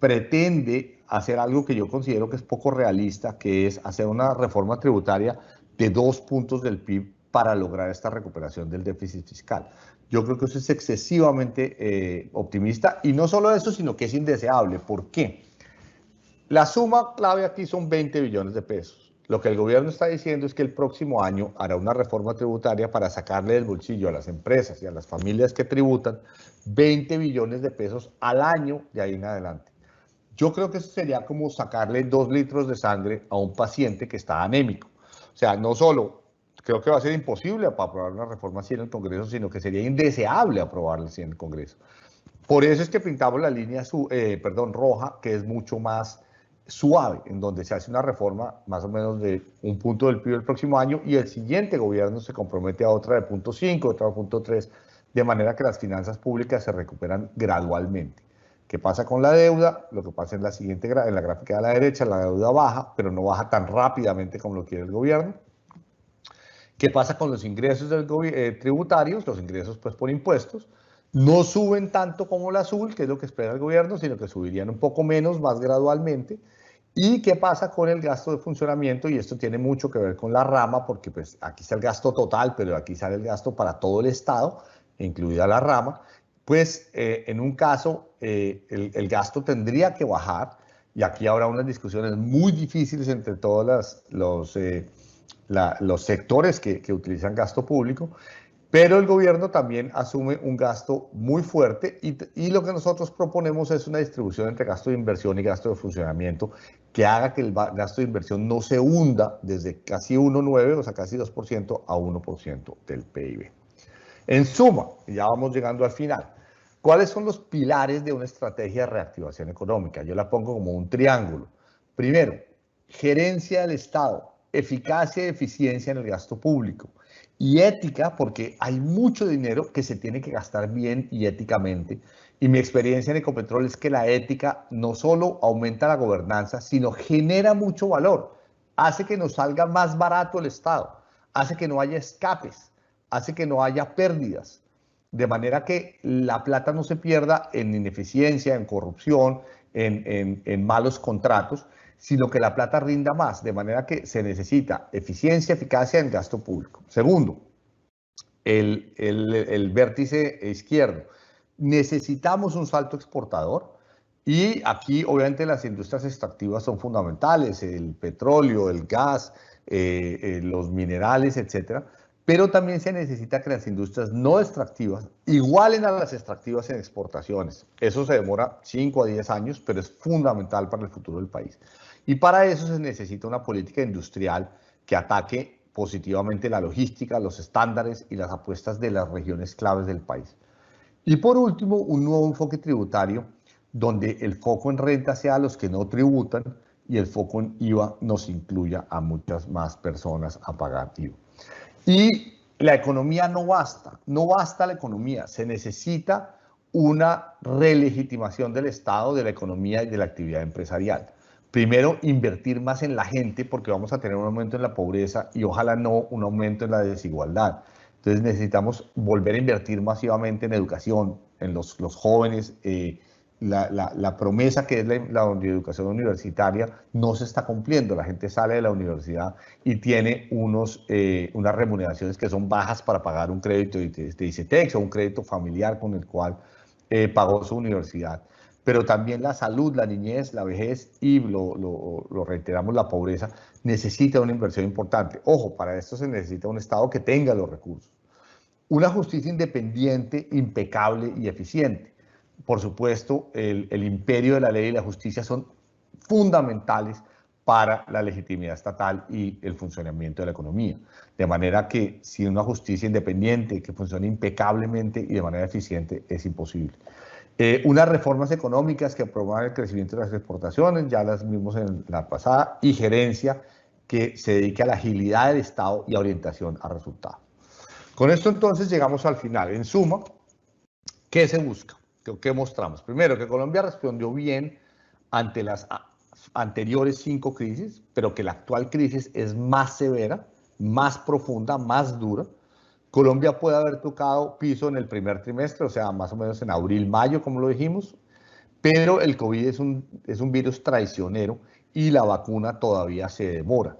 pretende hacer algo que yo considero que es poco realista, que es hacer una reforma tributaria de 2 puntos del PIB para lograr esta recuperación del déficit fiscal. Yo creo que eso es excesivamente optimista, y no solo eso, sino que es indeseable. ¿Por qué? La suma clave aquí son 20 billones de pesos. Lo que el gobierno está diciendo es que el próximo año hará una reforma tributaria para sacarle del bolsillo a las empresas y a las familias que tributan 20 billones de pesos al año de ahí en adelante. Yo creo que eso sería como sacarle 2 litros de sangre a un paciente que está anémico. O sea, no solo creo que va a ser imposible aprobar una reforma así en el Congreso, sino que sería indeseable aprobarla así en el Congreso. Por eso es que pintamos la línea roja, que es mucho más suave, en donde se hace una reforma más o menos de 1 punto del PIB el próximo año, y el siguiente gobierno se compromete a otra de 0.5, otra de 0.3, de manera que las finanzas públicas se recuperan gradualmente. ¿Qué pasa con la deuda? Lo que pasa en en la gráfica de la derecha, la deuda baja, pero no baja tan rápidamente como lo quiere el gobierno. ¿Qué pasa con los ingresos tributarios? Los ingresos pues por impuestos no suben tanto como el azul, que es lo que espera el gobierno, sino que subirían un poco menos, más gradualmente. ¿Y qué pasa con el gasto de funcionamiento? Y esto tiene mucho que ver con la rama, porque pues aquí está el gasto total, pero aquí sale el gasto para todo el Estado, incluida la rama. Pues en un caso el gasto tendría que bajar, y aquí habrá unas discusiones muy difíciles entre todos los sectores que utilizan gasto público, pero el gobierno también asume un gasto muy fuerte, y lo que nosotros proponemos es una distribución entre gasto de inversión y gasto de funcionamiento que haga que el gasto de inversión no se hunda desde casi 1,9, o sea, casi 2% a 1% del PIB. En suma, ya vamos llegando al final, ¿cuáles son los pilares de una estrategia de reactivación económica? Yo la pongo como un triángulo. Primero, gerencia del Estado, eficacia y eficiencia en el gasto público. Y ética, porque hay mucho dinero que se tiene que gastar bien y éticamente. Y mi experiencia en Ecopetrol es que la ética no solo aumenta la gobernanza, sino genera mucho valor. Hace que nos salga más barato el Estado, hace que no haya escapes, hace que no haya pérdidas. De manera que la plata no se pierda en ineficiencia, en corrupción, en malos contratos, sino que la plata rinda más, de manera que se necesita eficiencia, eficacia en gasto público. Segundo, el vértice izquierdo. Necesitamos un salto exportador y aquí obviamente las industrias extractivas son fundamentales, el petróleo, el gas, los minerales, etcétera, pero también se necesita que las industrias no extractivas igualen a las extractivas en exportaciones. Eso se demora 5 a 10 años, pero es fundamental para el futuro del país. Y para eso se necesita una política industrial que ataque positivamente la logística, los estándares y las apuestas de las regiones claves del país. Y por último, un nuevo enfoque tributario donde el foco en renta sea a los que no tributan y el foco en IVA nos incluya a muchas más personas a pagar IVA. Y la economía no basta la economía, se necesita una relegitimación del Estado, de la economía y de la actividad empresarial. Primero, invertir más en la gente porque vamos a tener un aumento en la pobreza y ojalá no un aumento en la desigualdad. Entonces necesitamos volver a invertir masivamente en educación, en los jóvenes. La promesa que es la educación universitaria no se está cumpliendo. La gente sale de la universidad y tiene unas remuneraciones que son bajas para pagar un crédito de ICETEX o un crédito familiar con el cual pagó su universidad. Pero también la salud, la niñez, la vejez y lo reiteramos, la pobreza, necesita una inversión importante. Ojo, para esto se necesita un Estado que tenga los recursos. Una justicia independiente, impecable y eficiente. Por supuesto, el imperio de la ley y la justicia son fundamentales para la legitimidad estatal y el funcionamiento de la economía. De manera que sin una justicia independiente que funcione impecablemente y de manera eficiente es imposible. Unas reformas económicas que promuevan el crecimiento de las exportaciones, ya las vimos en la pasada, y gerencia que se dedique a la agilidad del Estado y a orientación a resultados. Con esto entonces llegamos al final. En suma, ¿qué se busca? ¿Qué mostramos? Primero, que Colombia respondió bien ante las anteriores 5 crisis, pero que la actual crisis es más severa, más profunda, más dura. Colombia puede haber tocado piso en el primer trimestre, o sea, más o menos en abril, mayo, como lo dijimos, pero el COVID es un virus traicionero y la vacuna todavía se demora.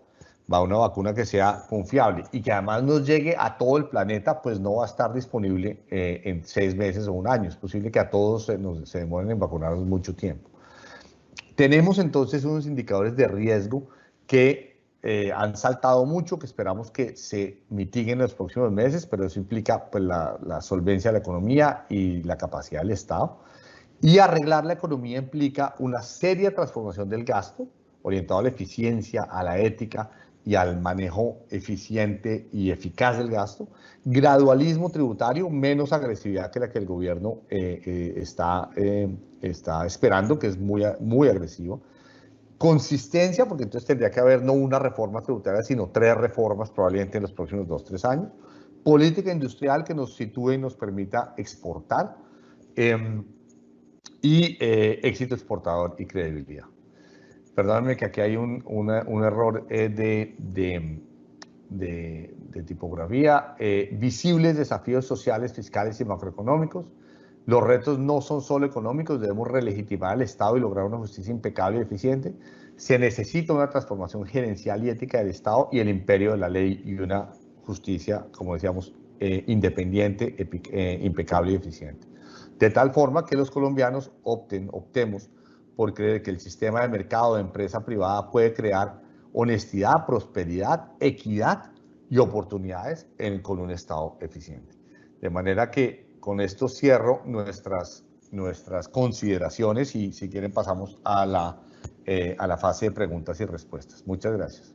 Va una vacuna que sea confiable y que además nos llegue a todo el planeta, pues no va a estar disponible en 6 meses o un año. Es posible que a todos se demoren en vacunarnos mucho tiempo. Tenemos entonces unos indicadores de riesgo que han saltado mucho, que esperamos que se mitiguen en los próximos meses, pero eso implica pues, la solvencia de la economía y la capacidad del Estado. Y arreglar la economía implica una seria transformación del gasto, orientado a la eficiencia, a la ética y al manejo eficiente y eficaz del gasto. Gradualismo tributario, menos agresividad que la que el gobierno está esperando, que es muy agresivo. Consistencia, porque entonces tendría que haber no una reforma tributaria, sino 3 reformas probablemente en los próximos 2 o 3 años. Política industrial que nos sitúe y nos permita exportar. Y éxito exportador y credibilidad. Perdónenme que aquí hay un error de tipografía. Visibles desafíos sociales, fiscales y macroeconómicos. Los retos no son solo económicos, debemos relegitimar al Estado y lograr una justicia impecable y eficiente. Se necesita una transformación gerencial y ética del Estado y el imperio de la ley y una justicia, como decíamos, independiente, impecable y eficiente. De tal forma que los colombianos optemos por creer que el sistema de mercado de empresa privada puede crear honestidad, prosperidad, equidad y oportunidades con un Estado eficiente. De manera que con esto cierro nuestras consideraciones y si quieren pasamos a la a la fase de preguntas y respuestas. Muchas gracias.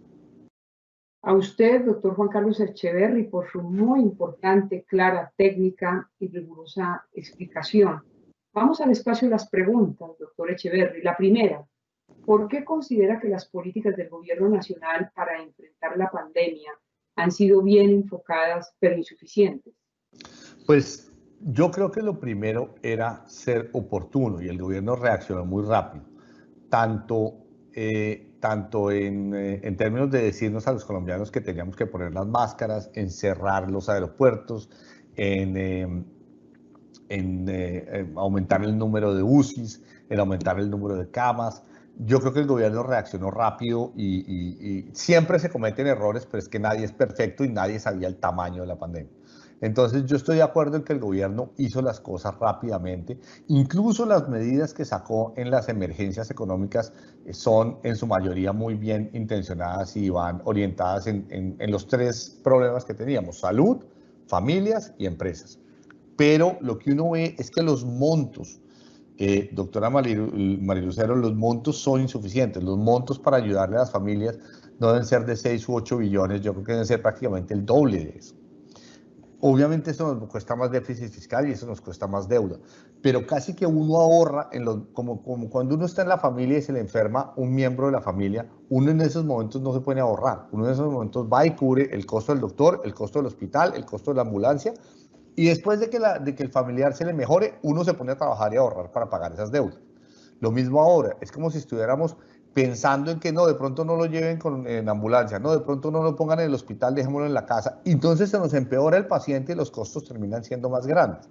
A usted, doctor Juan Carlos Echeverry, por su muy importante, clara, técnica y rigurosa explicación. Vamos al espacio de las preguntas, doctor Echeverry. La primera, ¿por qué considera que las políticas del gobierno nacional para enfrentar la pandemia han sido bien enfocadas pero insuficientes? Pues yo creo que lo primero era ser oportuno y el gobierno reaccionó muy rápido, tanto, tanto en términos de decirnos a los colombianos que teníamos que poner las máscaras, en cerrar los aeropuertos, en aumentar el número de UCIs, en aumentar el número de camas. Yo creo que el gobierno reaccionó rápido y siempre se cometen errores, pero es que nadie es perfecto y nadie sabía el tamaño de la pandemia. Entonces yo estoy de acuerdo en que el gobierno hizo las cosas rápidamente. Incluso las medidas que sacó en las emergencias económicas son en su mayoría muy bien intencionadas y van orientadas en los tres problemas que teníamos: salud, familias y empresas. Pero lo que uno ve es que los montos, doctora Marilucero, los montos son insuficientes. Los montos para ayudarle a las familias no deben ser de 6 u 8 billones, yo creo que deben ser prácticamente el doble de eso. Obviamente eso nos cuesta más déficit fiscal y eso nos cuesta más deuda, pero casi que uno ahorra, como cuando uno está en la familia y se le enferma un miembro de la familia, uno en esos momentos no se puede ahorrar, uno en esos momentos va y cubre el costo del doctor, el costo del hospital, el costo de la ambulancia, y después de que el familiar se le mejore, uno se pone a trabajar y a ahorrar para pagar esas deudas. Lo mismo ahora, es como si estuviéramos pensando en que no, de pronto no lo lleven en ambulancia, no, de pronto no lo pongan en el hospital, dejémoslo en la casa. Entonces se nos empeora el paciente y los costos terminan siendo más grandes.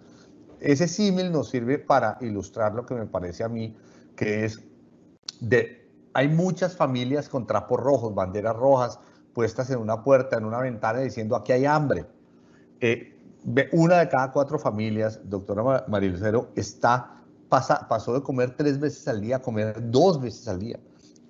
Ese símil nos sirve para ilustrar lo que me parece a mí, que es hay muchas familias con trapos rojos, banderas rojas, puestas en una puerta, en una ventana, diciendo aquí hay hambre. Una de cada 4 familias, doctora Marilucero, pasó de comer 3 veces al día a comer 2 veces al día.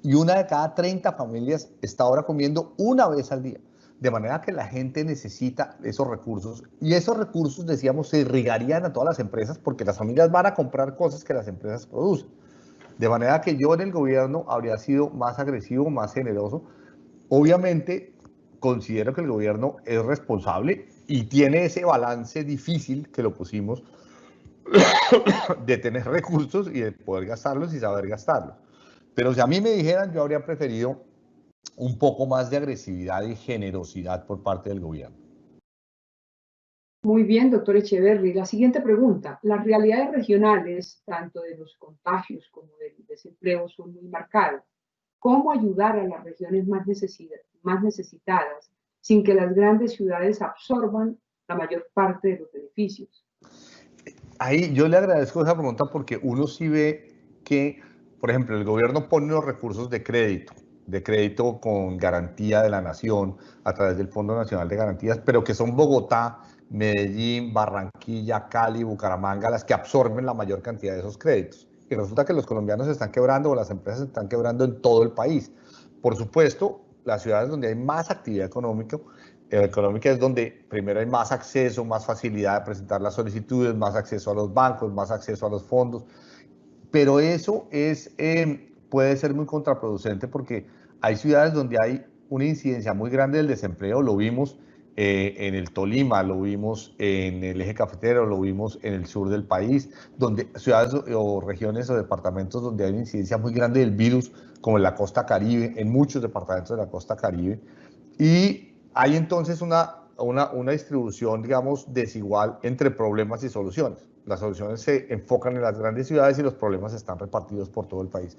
Y una de cada 30 familias está ahora comiendo 1 vez al día. De manera que la gente necesita esos recursos. Y esos recursos, decíamos, se irrigarían a todas las empresas porque las familias van a comprar cosas que las empresas producen. De manera que yo en el gobierno habría sido más agresivo, más generoso. Obviamente, considero que el gobierno es responsable y tiene ese balance difícil que lo pusimos de tener recursos y de poder gastarlos y saber gastarlos. Pero si a mí me dijeran, yo habría preferido un poco más de agresividad y generosidad por parte del gobierno. Muy bien, doctor Echeverry. La siguiente pregunta. Las realidades regionales, tanto de los contagios como del desempleo, son muy marcadas. ¿Cómo ayudar a las regiones más necesitadas sin que las grandes ciudades absorban la mayor parte de los beneficios? Ahí yo le agradezco esa pregunta porque uno sí ve que, por ejemplo, el gobierno pone los recursos de crédito con garantía de la nación a través del Fondo Nacional de Garantías, pero que son Bogotá, Medellín, Barranquilla, Cali, Bucaramanga las que absorben la mayor cantidad de esos créditos. Y resulta que los colombianos se están quebrando o las empresas se están quebrando en todo el país. Por supuesto, las ciudades donde hay más actividad económica es donde primero hay más acceso, más facilidad de presentar las solicitudes, más acceso a los bancos, más acceso a los fondos. Pero eso puede ser muy contraproducente porque hay ciudades donde hay una incidencia muy grande del desempleo. Lo vimos en el Tolima, lo vimos en el eje cafetero, lo vimos en el sur del país, donde ciudades o regiones o departamentos donde hay una incidencia muy grande del virus, como en la costa Caribe, en muchos departamentos de la costa Caribe. Y hay entonces una distribución, digamos, desigual entre problemas y soluciones. Las soluciones se enfocan en las grandes ciudades y los problemas están repartidos por todo el país.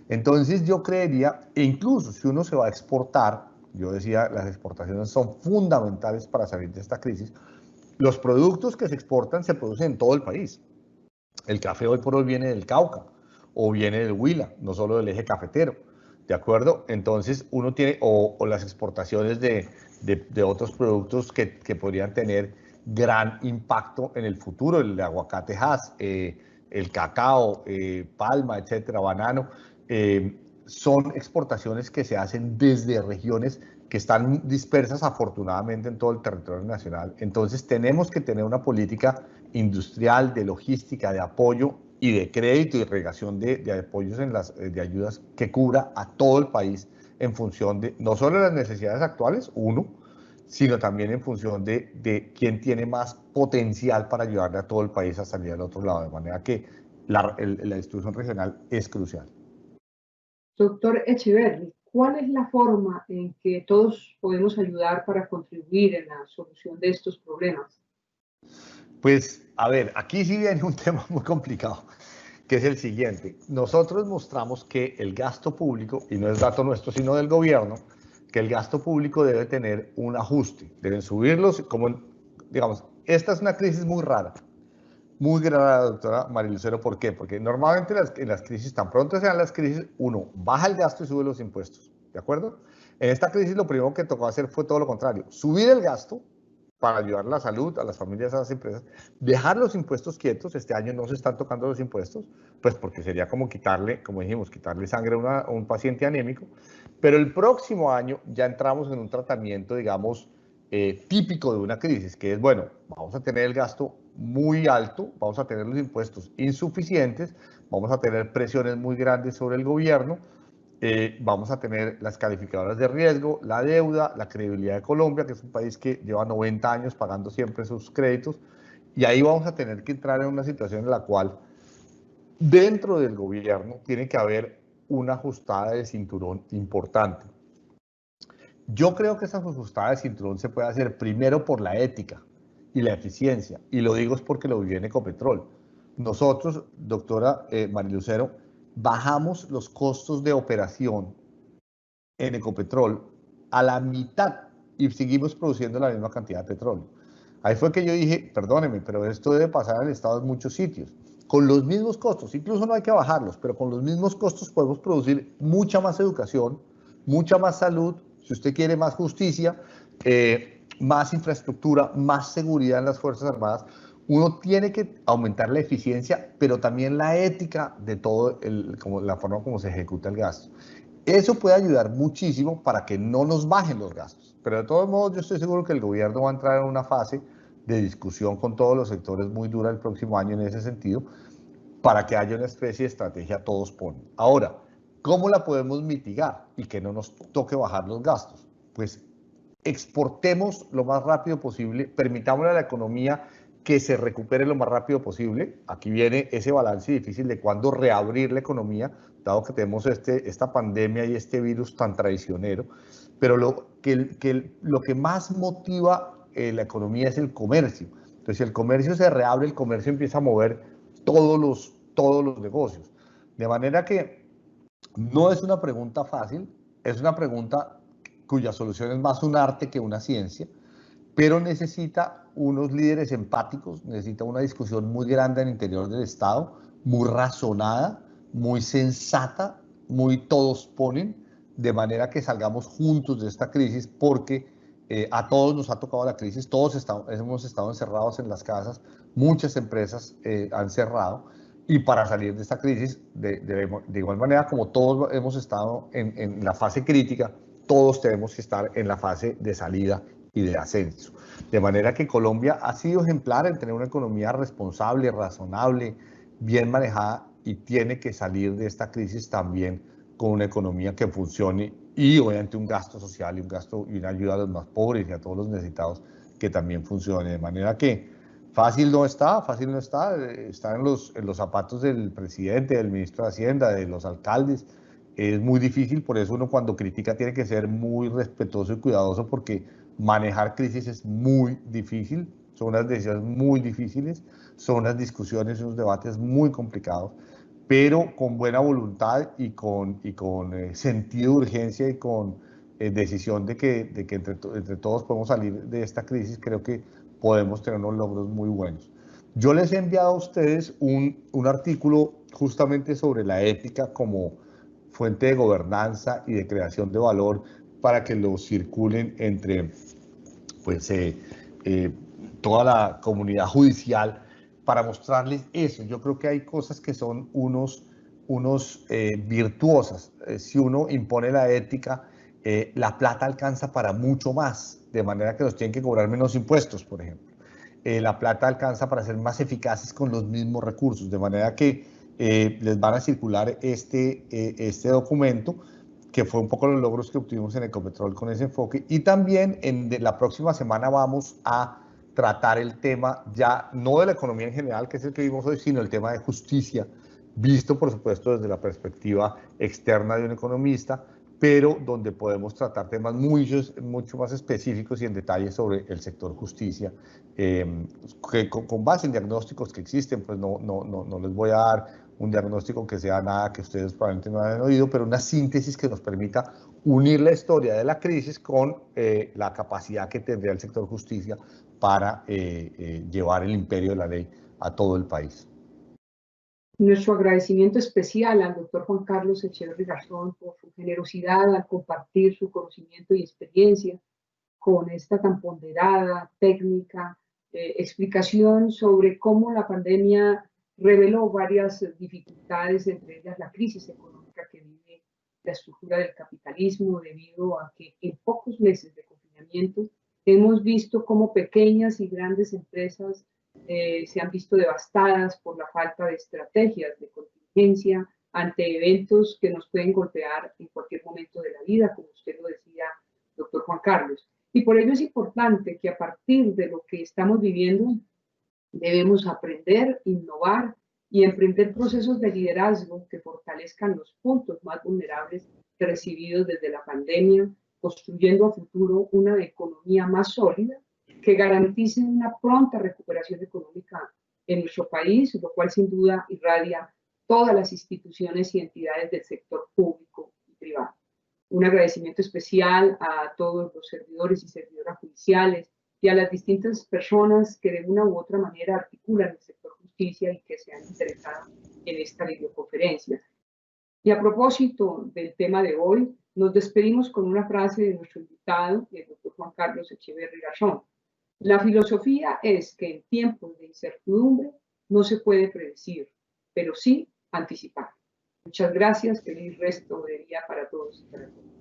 Entonces yo creería, e incluso si uno se va a exportar, yo decía, las exportaciones son fundamentales para salir de esta crisis. Los productos que se exportan se producen en todo el país. El café hoy por hoy viene del Cauca o viene del Huila, no solo del eje cafetero. ¿De acuerdo? Entonces uno tiene, o las exportaciones de otros productos que podrían tener gran impacto en el futuro, el aguacate Hass, el cacao, palma, etcétera, banano, son exportaciones que se hacen desde regiones que están dispersas afortunadamente en todo el territorio nacional. Entonces tenemos que tener una política industrial, de logística, de apoyo y de crédito y irrigación de apoyos de ayudas que cubra a todo el país en función de no solo las necesidades actuales, uno, sino también en función de quién tiene más potencial para ayudarle a todo el país a salir al otro lado, de manera que la distribución regional es crucial. Doctor Echeverri, ¿cuál es la forma en que todos podemos ayudar para contribuir en la solución de estos problemas? Pues, a ver, aquí sí viene un tema muy complicado, que es el siguiente. Nosotros mostramos que el gasto público, y no es dato nuestro, sino del gobierno, que el gasto público debe tener un ajuste, deben subirlos, como, digamos, esta es una crisis muy rara, doctora María Lucero. ¿Por qué? Porque normalmente en las crisis, tan pronto sean las crisis, uno baja el gasto y sube los impuestos, ¿de acuerdo? En esta crisis lo primero que tocó hacer fue todo lo contrario, subir el gasto para ayudar a la salud, a las familias, a las empresas, dejar los impuestos quietos. Este año no se están tocando los impuestos, pues porque sería como quitarle, como dijimos, quitarle sangre a un paciente anémico, pero el próximo año ya entramos en un tratamiento, digamos, típico de una crisis, que es, bueno, vamos a tener el gasto muy alto, vamos a tener los impuestos insuficientes, vamos a tener presiones muy grandes sobre el gobierno, vamos a tener las calificadoras de riesgo, la deuda, la credibilidad de Colombia, que es un país que lleva 90 años pagando siempre sus créditos, y ahí vamos a tener que entrar en una situación en la cual dentro del gobierno tiene que haber una ajustada de cinturón importante. Yo creo que esa ajustada de cinturón se puede hacer primero por la ética y la eficiencia, y lo digo es porque lo viví en Ecopetrol. Nosotros, doctora María Lucero, bajamos los costos de operación en Ecopetrol a la mitad y seguimos produciendo la misma cantidad de petróleo. Ahí fue que yo dije, perdóneme, pero esto debe pasar en el Estado en muchos sitios. Con los mismos costos, incluso no hay que bajarlos, pero con los mismos costos podemos producir mucha más educación, mucha más salud, si usted quiere más justicia, más infraestructura, más seguridad en las Fuerzas Armadas. Uno tiene que aumentar la eficiencia, pero también la ética de todo, como la forma como se ejecuta el gasto. Eso puede ayudar muchísimo para que no nos bajen los gastos. Pero de todos modos, yo estoy seguro que el gobierno va a entrar en una fase de discusión con todos los sectores muy dura el próximo año en ese sentido, para que haya una especie de estrategia todos ponen. Ahora, ¿cómo la podemos mitigar y que no nos toque bajar los gastos? Pues exportemos lo más rápido posible, permitámosle a la economía que se recupere lo más rápido posible. Aquí viene ese balance difícil de cuándo reabrir la economía, dado que tenemos esta pandemia y este virus tan traicionero. Pero lo que más motiva la economía es el comercio. Entonces, si el comercio se reabre, el comercio empieza a mover todos los negocios. De manera que no es una pregunta fácil, es una pregunta cuya solución es más un arte que una ciencia, pero necesita unos líderes empáticos, necesita una discusión muy grande en el interior del Estado, muy razonada, muy sensata, muy todos ponen, de manera que salgamos juntos de esta crisis, porque a todos nos ha tocado la crisis, todos hemos estado encerrados en las casas, muchas empresas han cerrado, y para salir de esta crisis, de igual manera como todos hemos estado en la fase crítica, todos tenemos que estar en la fase de salida y de ascenso. De manera que Colombia ha sido ejemplar en tener una economía responsable, razonable, bien manejada, y tiene que salir de esta crisis también con una economía que funcione y obviamente un gasto social y una ayuda a los más pobres y a todos los necesitados que también funcione. De manera que fácil no está, está en los zapatos del presidente, del ministro de Hacienda, de los alcaldes. Es muy difícil, por eso uno cuando critica tiene que ser muy respetuoso y cuidadoso, porque manejar crisis es muy difícil, son unas decisiones muy difíciles, son unas discusiones, unos debates muy complicados, pero con buena voluntad y con sentido de urgencia y con decisión de que entre todos podemos salir de esta crisis, creo que podemos tener unos logros muy buenos. Yo les he enviado a ustedes un artículo justamente sobre la ética como fuente de gobernanza y de creación de valor, para que lo circulen entre pues, toda la comunidad judicial, para mostrarles eso. Yo creo que hay cosas que son unos virtuosas. Si uno impone la ética, la plata alcanza para mucho más, de manera que nos tienen que cobrar menos impuestos, por ejemplo. la plata alcanza para ser más eficaces con los mismos recursos, de manera que les van a circular este documento, que fue un poco los logros que obtuvimos en Ecopetrol con ese enfoque, y también la próxima semana vamos a tratar el tema ya no de la economía en general, que es el que vimos hoy, sino el tema de justicia, visto por supuesto desde la perspectiva externa de un economista, pero donde podemos tratar temas mucho más específicos y en detalle sobre el sector justicia, que con base en diagnósticos que existen, pues no les voy a dar un diagnóstico que sea nada que ustedes probablemente no hayan oído, pero una síntesis que nos permita unir la historia de la crisis con la capacidad que tendría el sector justicia para llevar el imperio de la ley a todo el país. Nuestro agradecimiento especial al doctor Juan Carlos Echeverry Garzón por su generosidad al compartir su conocimiento y experiencia con esta tan ponderada, técnica, explicación sobre cómo la pandemia reveló varias dificultades, entre ellas la crisis económica que vive la estructura del capitalismo, debido a que en pocos meses de confinamiento hemos visto cómo pequeñas y grandes empresas se han visto devastadas por la falta de estrategias de contingencia ante eventos que nos pueden golpear en cualquier momento de la vida, como usted lo decía, doctor Juan Carlos. Y por ello es importante que a partir de lo que estamos viviendo debemos aprender, innovar y emprender procesos de liderazgo que fortalezcan los puntos más vulnerables recibidos desde la pandemia, construyendo a futuro una economía más sólida que garantice una pronta recuperación económica en nuestro país, lo cual sin duda irradia todas las instituciones y entidades del sector público y privado. Un agradecimiento especial a todos los servidores y servidoras judiciales y a las distintas personas que de una u otra manera articulan el sector justicia y que se han interesado en esta videoconferencia. Y a propósito del tema de hoy, nos despedimos con una frase de nuestro invitado, el doctor Juan Carlos Echeverry Garzón. La filosofía es que en tiempos de incertidumbre no se puede predecir, pero sí anticipar. Muchas gracias, feliz resto de día para todos y para todas.